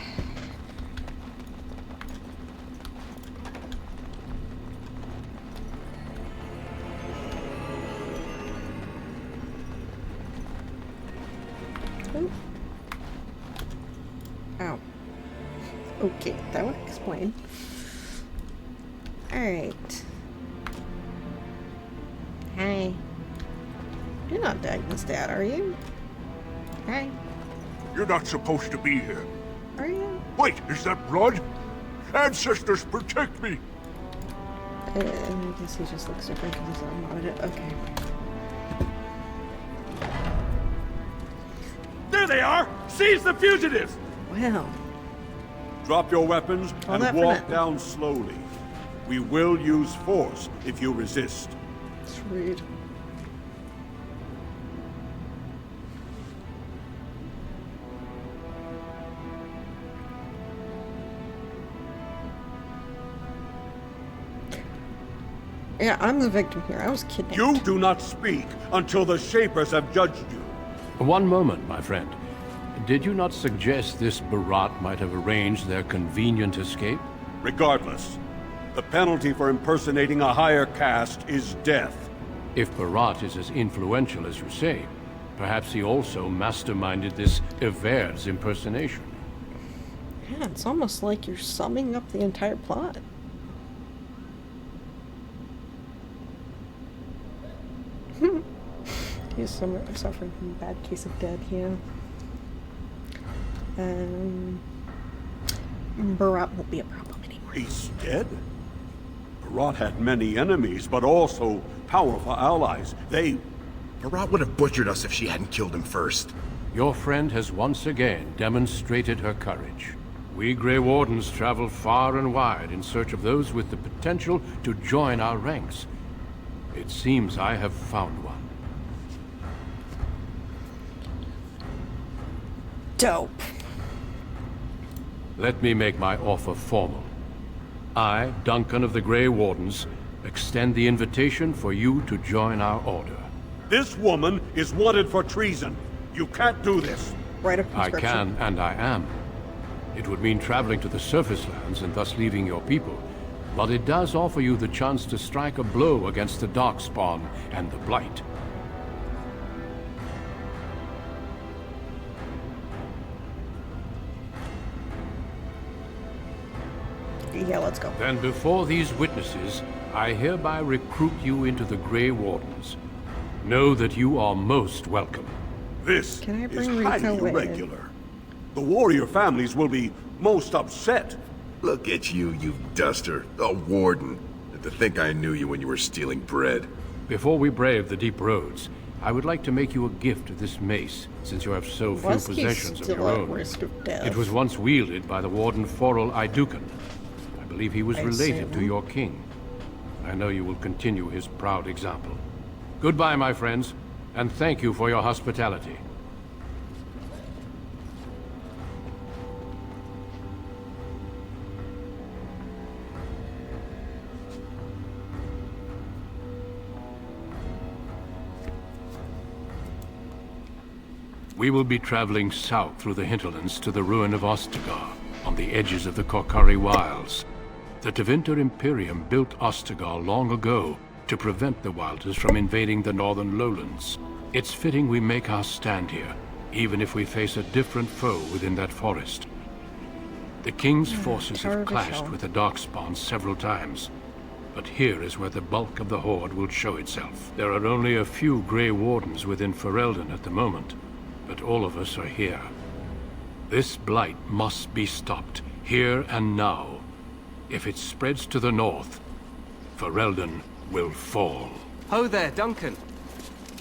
Ow. Okay, that would explain. Alright. Hi. You're not Dagny's dad, are you? Hi. You're not supposed to be here. Are you? Wait, is that blood? Ancestors, protect me! I guess he just looks different because he's unmodded. Okay. There they are! Seize the fugitives! Well. Drop your weapons All and walk down slowly. We will use force if you resist. It's rude. Yeah, I'm the victim here. I was kidnapped. You do not speak until the Shapers have judged you. One moment, my friend. Did you not suggest this Barat might have arranged their convenient escape? Regardless, the penalty for impersonating a higher caste is death. If Barat is as influential as you say, perhaps he also masterminded this Everd's impersonation. Yeah, it's almost like you're summing up the entire plot. He's suffering from a bad case of dead, yeah. Barat won't be a problem anymore. He's dead? Barat had many enemies, but also powerful allies. Barat would have butchered us if she hadn't killed him first. Your friend has once again demonstrated her courage. We Grey Wardens travel far and wide in search of those with the potential to join our ranks. It seems I have found one. Dope. Let me make my offer formal. I, Duncan of the Grey Wardens, extend the invitation for you to join our order. This woman is wanted for treason. You can't do this. Write a I prescription. can, and I am. It would mean traveling to the surface lands and thus leaving your people. But it does offer you the chance to strike a blow against the Darkspawn and the Blight. Yeah, let's go. Then before these witnesses, I hereby recruit you into the Grey Wardens. Know that you are most welcome. This Can I is bring Rita highly with? irregular. The warrior families will be most upset. Look at you, you duster. A warden. And to think I knew you when you were stealing bread. Before we brave the deep roads, I would like to make you a gift of this mace, since you have so few Was he possessions of still your at own. risk of death? It was once wielded by the Warden Forel Idukan. I believe he was I related to assume. your king. I know you will continue his proud example. Goodbye, my friends, and thank you for your hospitality. We will be traveling south through the hinterlands to the ruin of Ostagar, on the edges of the Korkari Wilds. The Tevinter Imperium built Ostagar long ago, to prevent the Wilders from invading the northern lowlands. It's fitting we make our stand here, even if we face a different foe within that forest. The King's forces have clashed with the Darkspawn several times, but here is where the bulk of the Horde will show itself. There are only a few Grey Wardens within Ferelden at the moment, but all of us are here. This blight must be stopped, here and now. If it spreads to the north, Ferelden will fall. Ho there, Duncan.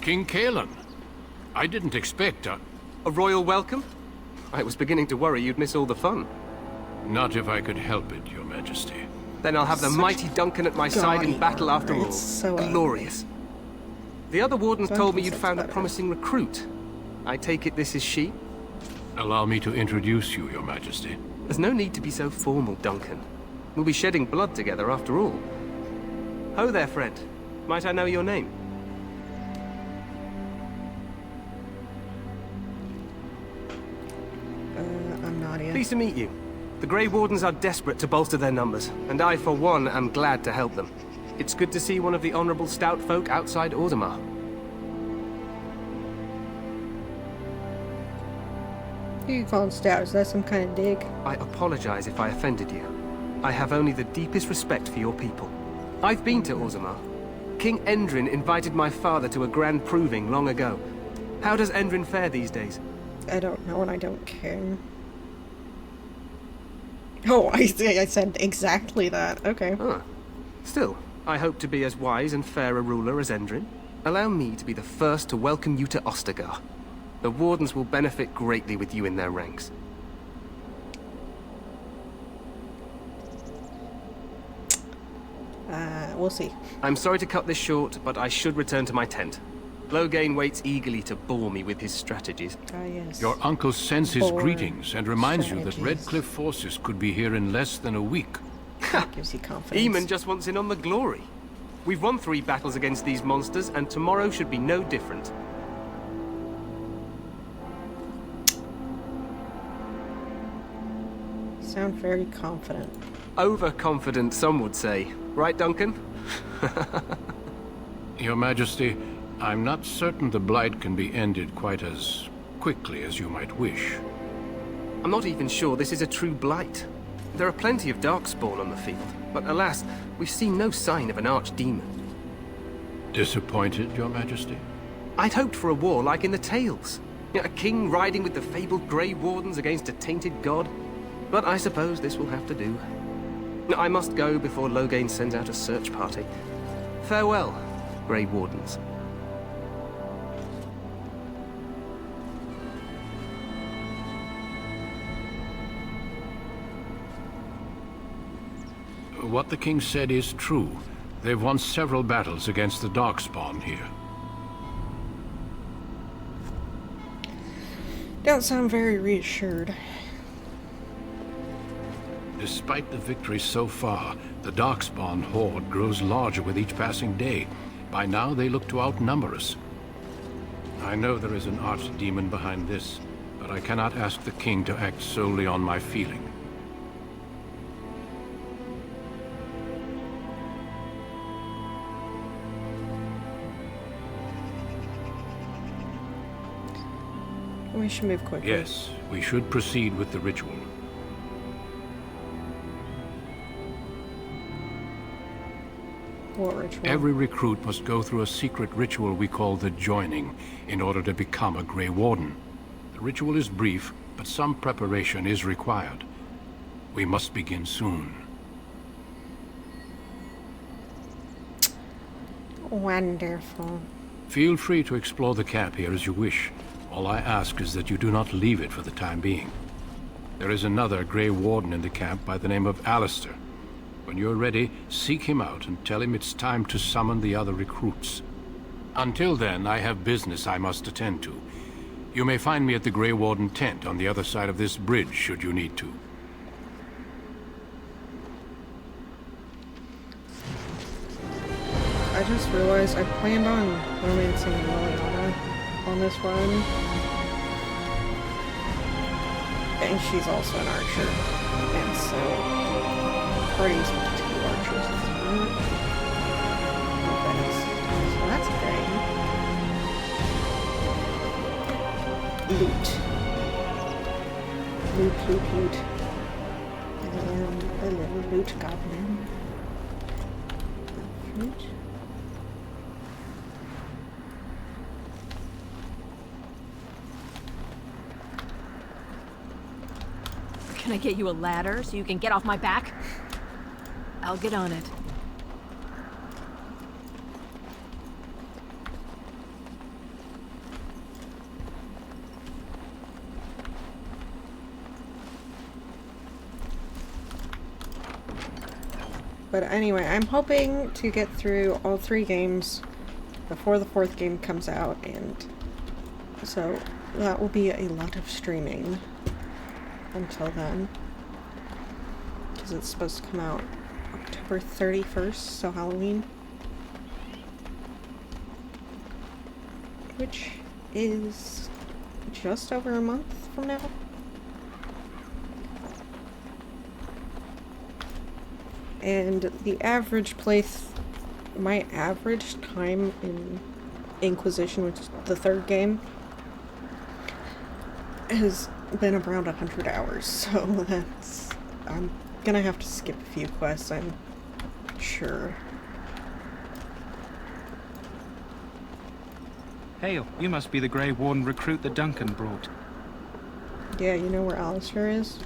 King Kalen. I didn't expect a royal welcome? I was beginning to worry you'd miss all the fun. Not if I could help it, Your Majesty. Then I'll have the mighty Duncan at my side in battle after all. So glorious. The other wardens told me you'd found a promising recruit. I take it this is she? Allow me to introduce you, Your Majesty. There's no need to be so formal, Duncan. We'll be shedding blood together after all. Ho there, friend. Might I know your name? I'm Nadia. Pleased to meet you. The Grey Wardens are desperate to bolster their numbers, and I, for one, am glad to help them. It's good to see one of the honorable stout folk outside Orzammar. You call him stout? Is that some kind of dig? I apologize if I offended you. I have only the deepest respect for your people. I've been to Orzammar. King Endrin invited my father to a grand proving long ago. How does Endrin fare these days? I don't know and I don't care. Oh, I said exactly that. Okay. Huh. Still, I hope to be as wise and fair a ruler as Endrin. Allow me to be the first to welcome you to Ostagar. The Wardens will benefit greatly with you in their ranks. We'll see. I'm sorry to cut this short, but I should return to my tent. Loghain waits eagerly to bore me with his strategies. Ah, yes. Your uncle sends his greetings and reminds you that Redcliffe forces could be here in less than a week. That gives you confidence. Eamon just wants in on the glory. We've won 3 battles against these monsters, and tomorrow should be no different. Sound very confident. Overconfident, some would say. Right, Duncan? Your Majesty, I'm not certain the Blight can be ended quite as quickly as you might wish. I'm not even sure this is a true blight. There are plenty of Darkspawn on the field, but alas, we've seen no sign of an archdemon. Disappointed, Your Majesty? I'd hoped for a war like in the tales. A king riding with the fabled Grey Wardens against a tainted god. But I suppose this will have to do. I must go before Loghain sends out a search party. Farewell, Grey Wardens. What the king said is true. They've won several battles against the Darkspawn here. Don't sound very reassured. Despite the victory so far, the Darkspawn horde grows larger with each passing day. By now, they look to outnumber us. I know there is an archdemon behind this, but I cannot ask the king to act solely on my feeling. We should move quickly. Yes, we should proceed with the ritual. What ritual? Every recruit must go through a secret ritual we call the Joining in order to become a Grey Warden. The ritual is brief, but some preparation is required. We must begin soon. Wonderful. Feel free to explore the camp here as you wish. All I ask is that you do not leave it for the time being. There is another Grey Warden in the camp by the name of Alistair. When you're ready, seek him out and tell him it's time to summon the other recruits. Until then, I have business I must attend to. You may find me at the Grey Warden tent on the other side of this bridge, should you need to. I just realized I planned on romancing Liliana on this run. And she's also an archer. And so... parties with 2 archers is not things. So that's great. Loot. Loot. And a little loot goblin. Fruit. Can I get you a ladder so you can get off my back? I'll get on it. But anyway, I'm hoping to get through all 3 games before the 4th game comes out, and so that will be a lot of streaming until then, because it's supposed to come out October 31st, so Halloween, which is just over a month from now. And the average my average time in Inquisition, which is the 3rd game, has been around 100 hours, so I'm gonna have to skip a few quests, I'm sure. Hail, you must be the Grey Warden recruit that Duncan brought. Yeah, you know where Alistair is?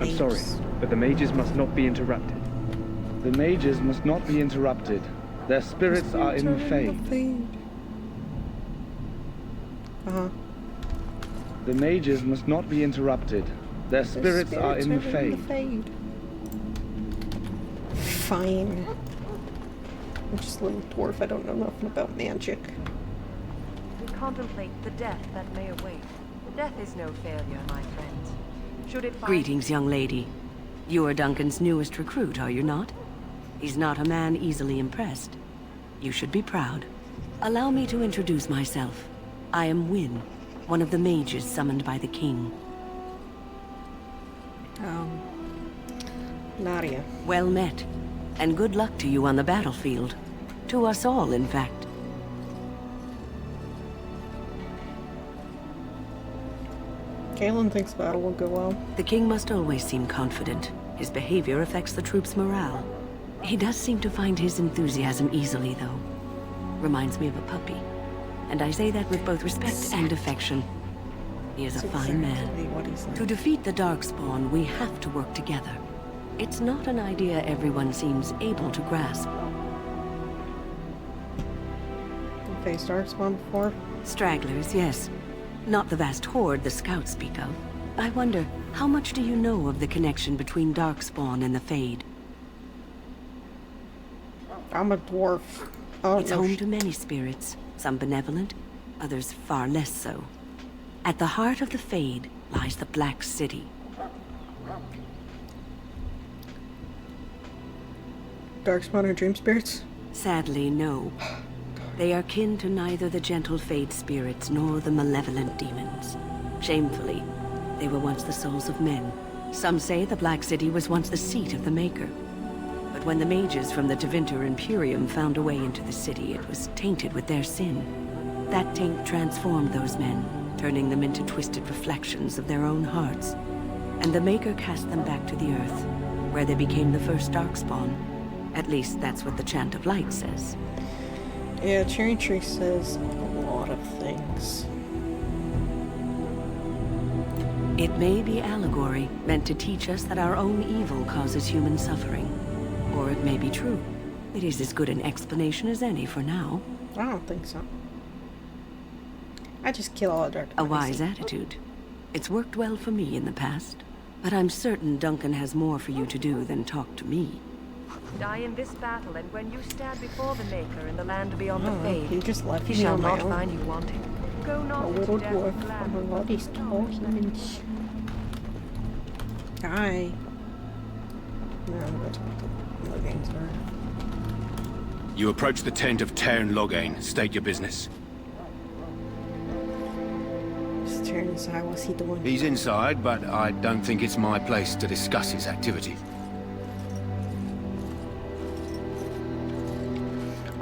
I'm sorry, but the mages must not be interrupted. The mages must not be interrupted. Their spirits are in the Fade. Uh-huh. The mages must not be interrupted. Their spirits are in the Fade. Fine. I'm just a little dwarf, I don't know nothing about magic. We contemplate the death that may await. Death is no failure, my friends. Should it find... Greetings, young lady. You are Duncan's newest recruit, are you not? He's not a man easily impressed. You should be proud. Allow me to introduce myself. I am Wynne, one of the mages summoned by the king. Nadia. Well met, and good luck to you on the battlefield. To us all, in fact. Galen thinks battle will go well. The king must always seem confident. His behavior affects the troops' morale. He does seem to find his enthusiasm easily, though. Reminds me of a puppy. And I say that with both respect and affection. He is a fine man. To defeat the Darkspawn, we have to work together. It's not an idea everyone seems able to grasp. You faced Darkspawn before? Stragglers, yes. Not the vast horde the scouts speak of. I wonder, how much do you know of the connection between Darkspawn and the Fade? I'm a dwarf. Oh, it's home to many spirits, some benevolent, others far less so. At the heart of the Fade lies the Black City. Darkspawn are dream spirits? Sadly, no. They are kin to neither the gentle Fade spirits nor the malevolent demons. Shamefully, they were once the souls of men. Some say the Black City was once the seat of the Maker. But when the mages from the Tevinter Imperium found a way into the city, it was tainted with their sin. That taint transformed those men, turning them into twisted reflections of their own hearts. And the Maker cast them back to the Earth, where they became the first Darkspawn. At least that's what the Chant of Light says. Yeah, Cherry Tree says a lot of things. It may be allegory, meant to teach us that our own evil causes human suffering. Or it may be true. It is as good an explanation as any for now. I don't think so. I just kill all the dark. A wise attitude. It's worked well for me in the past. But I'm certain Duncan has more for you to do than talk to me. Die in this battle, and when you stand before the Maker in the land beyond the Fade, he just left he me shall on my not own. find you wanting. Go not A into little death dwarf and land. from a lot of tall humans. Die. No, that's what the games are. You approach the tent of Tairn Loghain. State your business. Darth turned inside. What's he doing? He's inside, but I don't think it's my place to discuss his activities.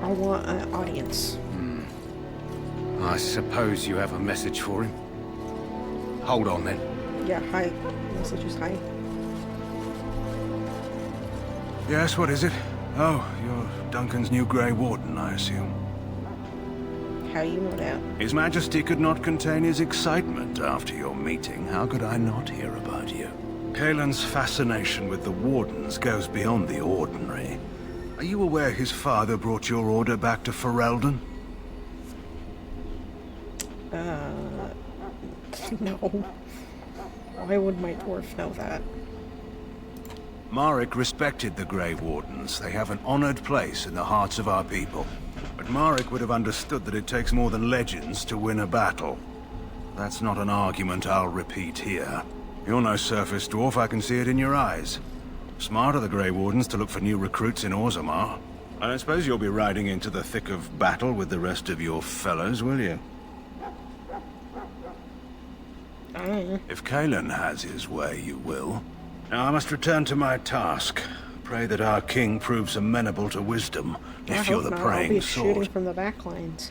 I want an audience. I suppose you have a message for him. Hold on, then. Yeah, hi. Message is hi. Yes, what is it? Oh, you're Duncan's new Grey Warden, I assume. How you know that? His Majesty could not contain his excitement after your meeting. How could I not hear about you? Kaelin's fascination with the Wardens goes beyond the ordinary. Are you aware his father brought your order back to Ferelden? No. Why would my dwarf know that? Marek respected the Grey Wardens. They have an honored place in the hearts of our people. But Marek would have understood that it takes more than legends to win a battle. That's not an argument I'll repeat here. You're no surface dwarf, I can see it in your eyes. Smart of the Grey Wardens to look for new recruits in Orzammar. I suppose you'll be riding into the thick of battle with the rest of your fellows, will you? If Kaelin has his way, you will. Now I must return to my task. Pray that our king proves amenable to wisdom, if you're the praying I'll be sort. shooting from the back lines.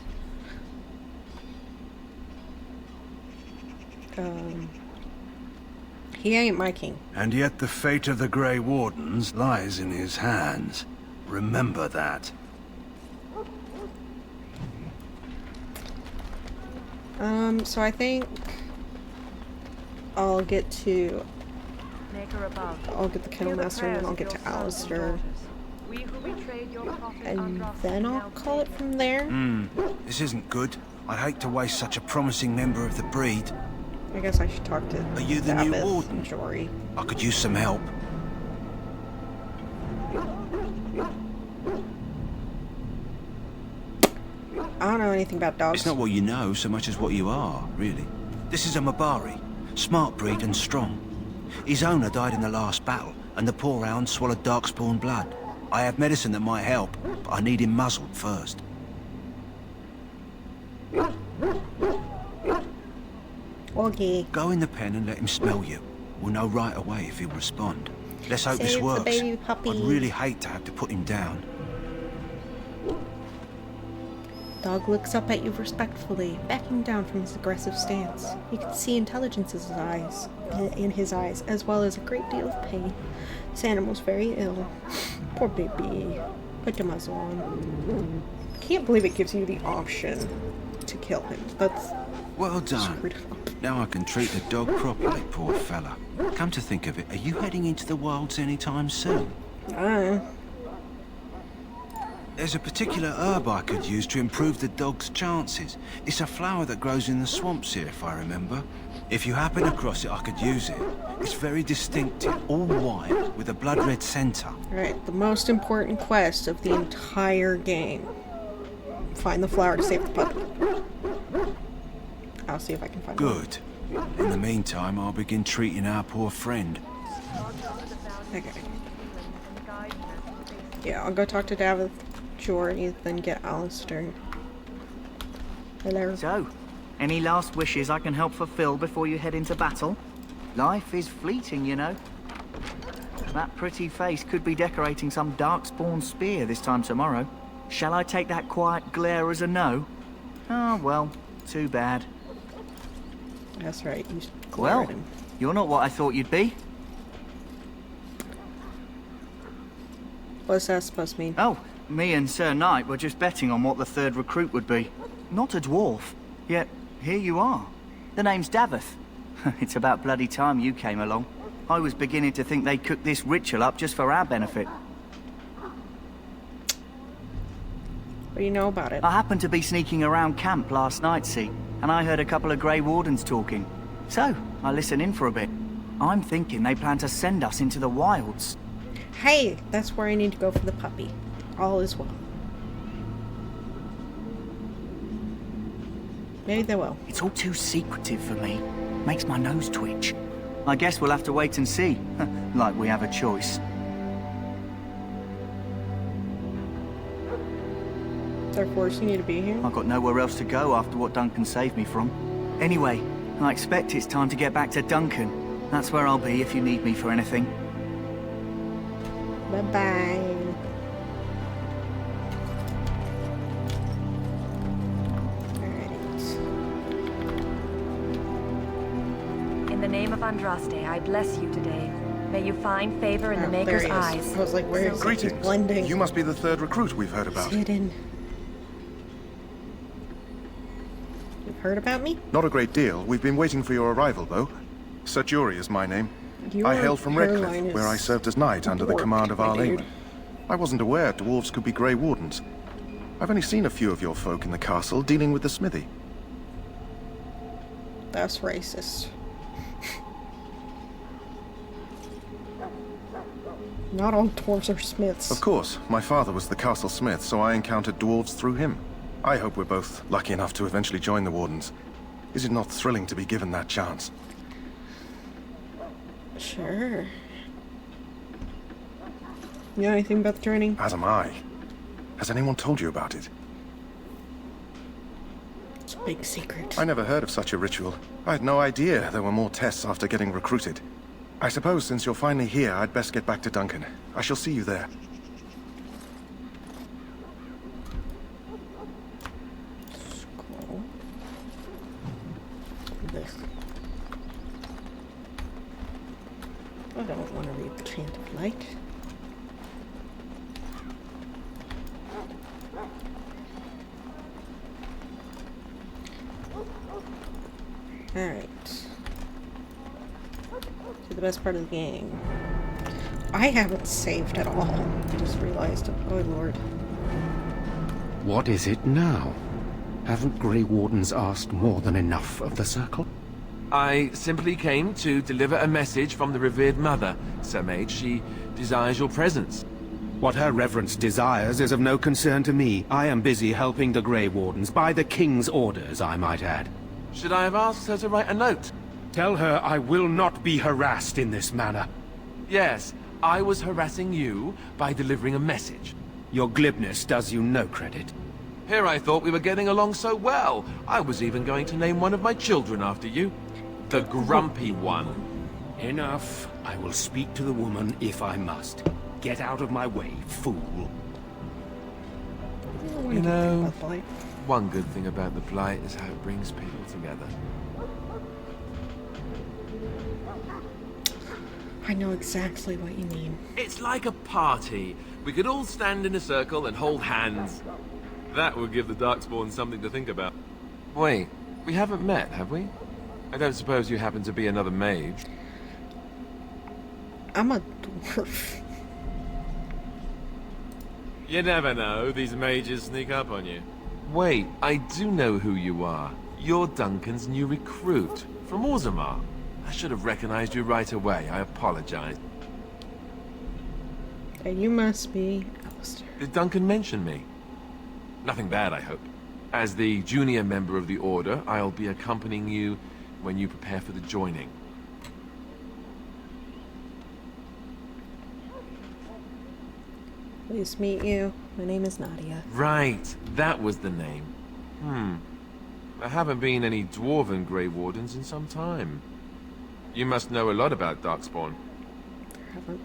He ain't my king. And yet the fate of the Grey Wardens lies in his hands. Remember that. So I think I'll get to... I'll get the Kennel Master and then I'll get to Alistair. And then I'll call it from there. This isn't good. I'd hate to waste such a promising member of the breed. I guess I should talk to Are you the new Davith warden? and Jory. I could use some help. I don't know anything about dogs. It's not what you know so much as what you are, really. This is a Mabari, smart breed and strong. His owner died in the last battle, and the poor hound swallowed darkspawn blood. I have medicine that might help, but I need him muzzled first. Okay. Go in the pen and let him smell you. We'll know right away if he'll respond. Let's hope this Save the works. baby puppy. I'd really hate to have to put him down. Dog looks up at you respectfully, backing down from his aggressive stance. You can see intelligence in his eyes, as well as a great deal of pain. This animal's very ill. Poor baby. Put the muzzle on. Can't believe it gives you the option to kill him. That's Well done. Now I can treat the dog properly, poor fella. Come to think of it, are you heading into the wilds anytime soon? There's a particular herb I could use to improve the dog's chances. It's a flower that grows in the swamps here, if I remember. If you happen across it, I could use it. It's very distinctive, all white, with a blood-red centre. Alright, the most important quest of the entire game. Find the flower to save the puppy. I'll see if I can find one. Good. In the meantime, I'll begin treating our poor friend. Okay. Yeah, I'll go talk to Davith, Jory, then get Alistair. Hello. So, any last wishes I can help fulfill before you head into battle? Life is fleeting, you know. That pretty face could be decorating some darkspawn spear this time tomorrow. Shall I take that quiet glare as a no? Oh, well, too bad. That's right, you glare Well, at him. you're not what I thought you'd be. What's that supposed to mean? Oh, me and Sir Knight were just betting on what the third recruit would be. Not a dwarf, yet here you are. The name's Davith. It's about bloody time you came along. I was beginning to think they cooked this ritual up just for our benefit. What do you know about it? I happened to be sneaking around camp last night, see, and I heard a couple of Grey Wardens talking. So, I listened in for a bit. I'm thinking they plan to send us into the wilds. Hey, that's where I need to go for the puppy. All is well. Maybe they will. It's all too secretive for me. Makes my nose twitch. I guess we'll have to wait and see. Like we have a choice. They're forcing you to be here? I've got nowhere else to go after what Duncan saved me from. Anyway, I expect it's time to get back to Duncan. That's where I'll be if you need me for anything. Bye-bye. In the name of Andraste, I bless you today. May you find favor in the Maker's eyes. I was like, where is it? Greetings. He's blending. You must be the third recruit we've heard about. Hidden. You've heard about me? Not a great deal. We've been waiting for your arrival, though. Sir Jury is my name. I hail from Redcliffe, where I served as knight under the command of our Lehman. I wasn't aware dwarves could be Grey Wardens. I've only seen a few of your folk in the castle dealing with the smithy. That's racist. Not all dwarves are smiths. Of course. My father was the castle smith, so I encountered dwarves through him. I hope we're both lucky enough to eventually join the Wardens. Is it not thrilling to be given that chance? Sure. You know anything about the training? As am I. Has anyone told you about it? It's a big secret. I never heard of such a ritual. I had no idea there were more tests after getting recruited. I suppose since you're finally here, I'd best get back to Duncan. I shall see you there. Scroll. This. I don't want to read the Chant of Light. Alright. To the best part of the game. I haven't saved at all. I just realized it. Oh lord. What is it now? Haven't Grey Wardens asked more than enough of the Circle? I simply came to deliver a message from the revered mother, Sir Mage. She desires your presence. What her reverence desires is of no concern to me. I am busy helping the Grey Wardens, by the King's orders, I might add. Should I have asked her to write a note? Tell her I will not be harassed in this manner. Yes, I was harassing you by delivering a message. Your glibness does you no credit. Here I thought we were getting along so well. I was even going to name one of my children after you. The Grumpy One. Enough. I will speak to the woman if I must. Get out of my way, fool. You know, one good thing about the Blight is how it brings people together. I know exactly what you mean. It's like a party. We could all stand in a circle and hold hands. That would give the Darkspawn something to think about. Wait, we haven't met, have we? I don't suppose you happen to be another mage? I'm a dwarf. You never know, these mages sneak up on you. Wait, I do know who you are. You're Duncan's new recruit, from Orzammar. I should have recognized you right away. I apologize. And you must be Alistair. Did Duncan mention me? Nothing bad, I hope. As the junior member of the Order, I'll be accompanying you when you prepare for the joining. Pleased to meet you. My name is Nadia. Right, that was the name. There haven't been any Dwarven Grey Wardens in some time. You must know a lot about Darkspawn. There haven't.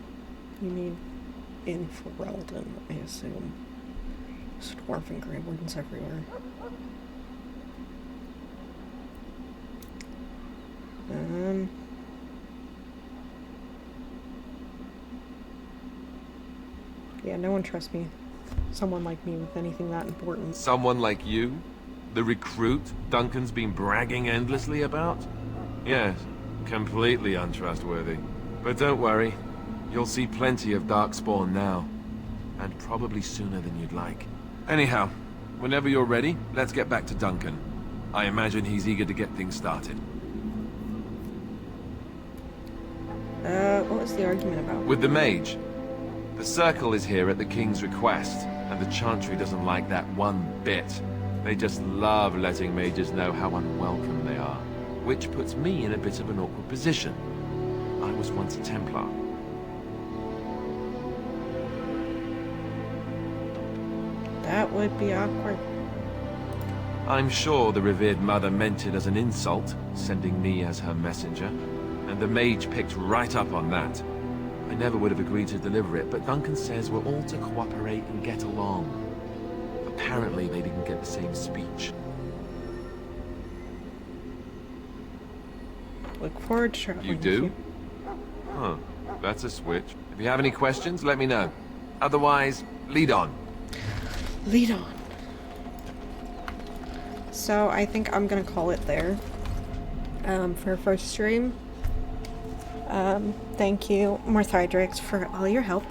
You mean in Ferelden, I assume. There's Dwarven Grey Wardens everywhere. Yeah, no one trusts me. Someone like me with anything that important. Someone like you? The recruit Duncan's been bragging endlessly about? Yes, completely untrustworthy. But don't worry, you'll see plenty of Darkspawn now. And probably sooner than you'd like. Anyhow, whenever you're ready, let's get back to Duncan. I imagine he's eager to get things started. What was the argument about? With the mage. The Circle is here at the King's request, and the Chantry doesn't like that one bit. They just love letting mages know how unwelcome they are, which puts me in a bit of an awkward position. I was once a Templar. That would be awkward. I'm sure the revered mother meant it as an insult, sending me as her messenger. And the mage picked right up on that. I never would have agreed to deliver it, but Duncan says we're all to cooperate and get along. Apparently they didn't get the same speech. Look forward to traveling You with do? Huh. That's a switch. If you have any questions, let me know. Otherwise, lead on. Lead on. So I think I'm gonna call it there for our first stream. Thank you, Morthydrix, for all your help.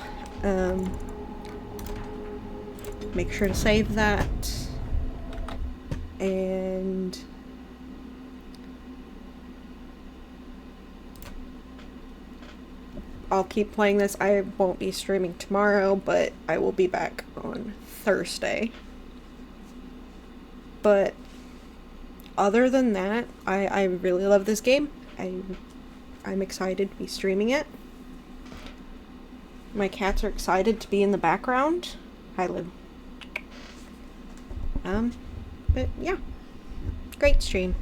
Make sure to save that. And I'll keep playing this. I won't be streaming tomorrow, but I will be back on Thursday. But other than that, I really love this game. I'm excited to be streaming it. My cats are excited to be in the background. Hi, Lou. But yeah, great stream.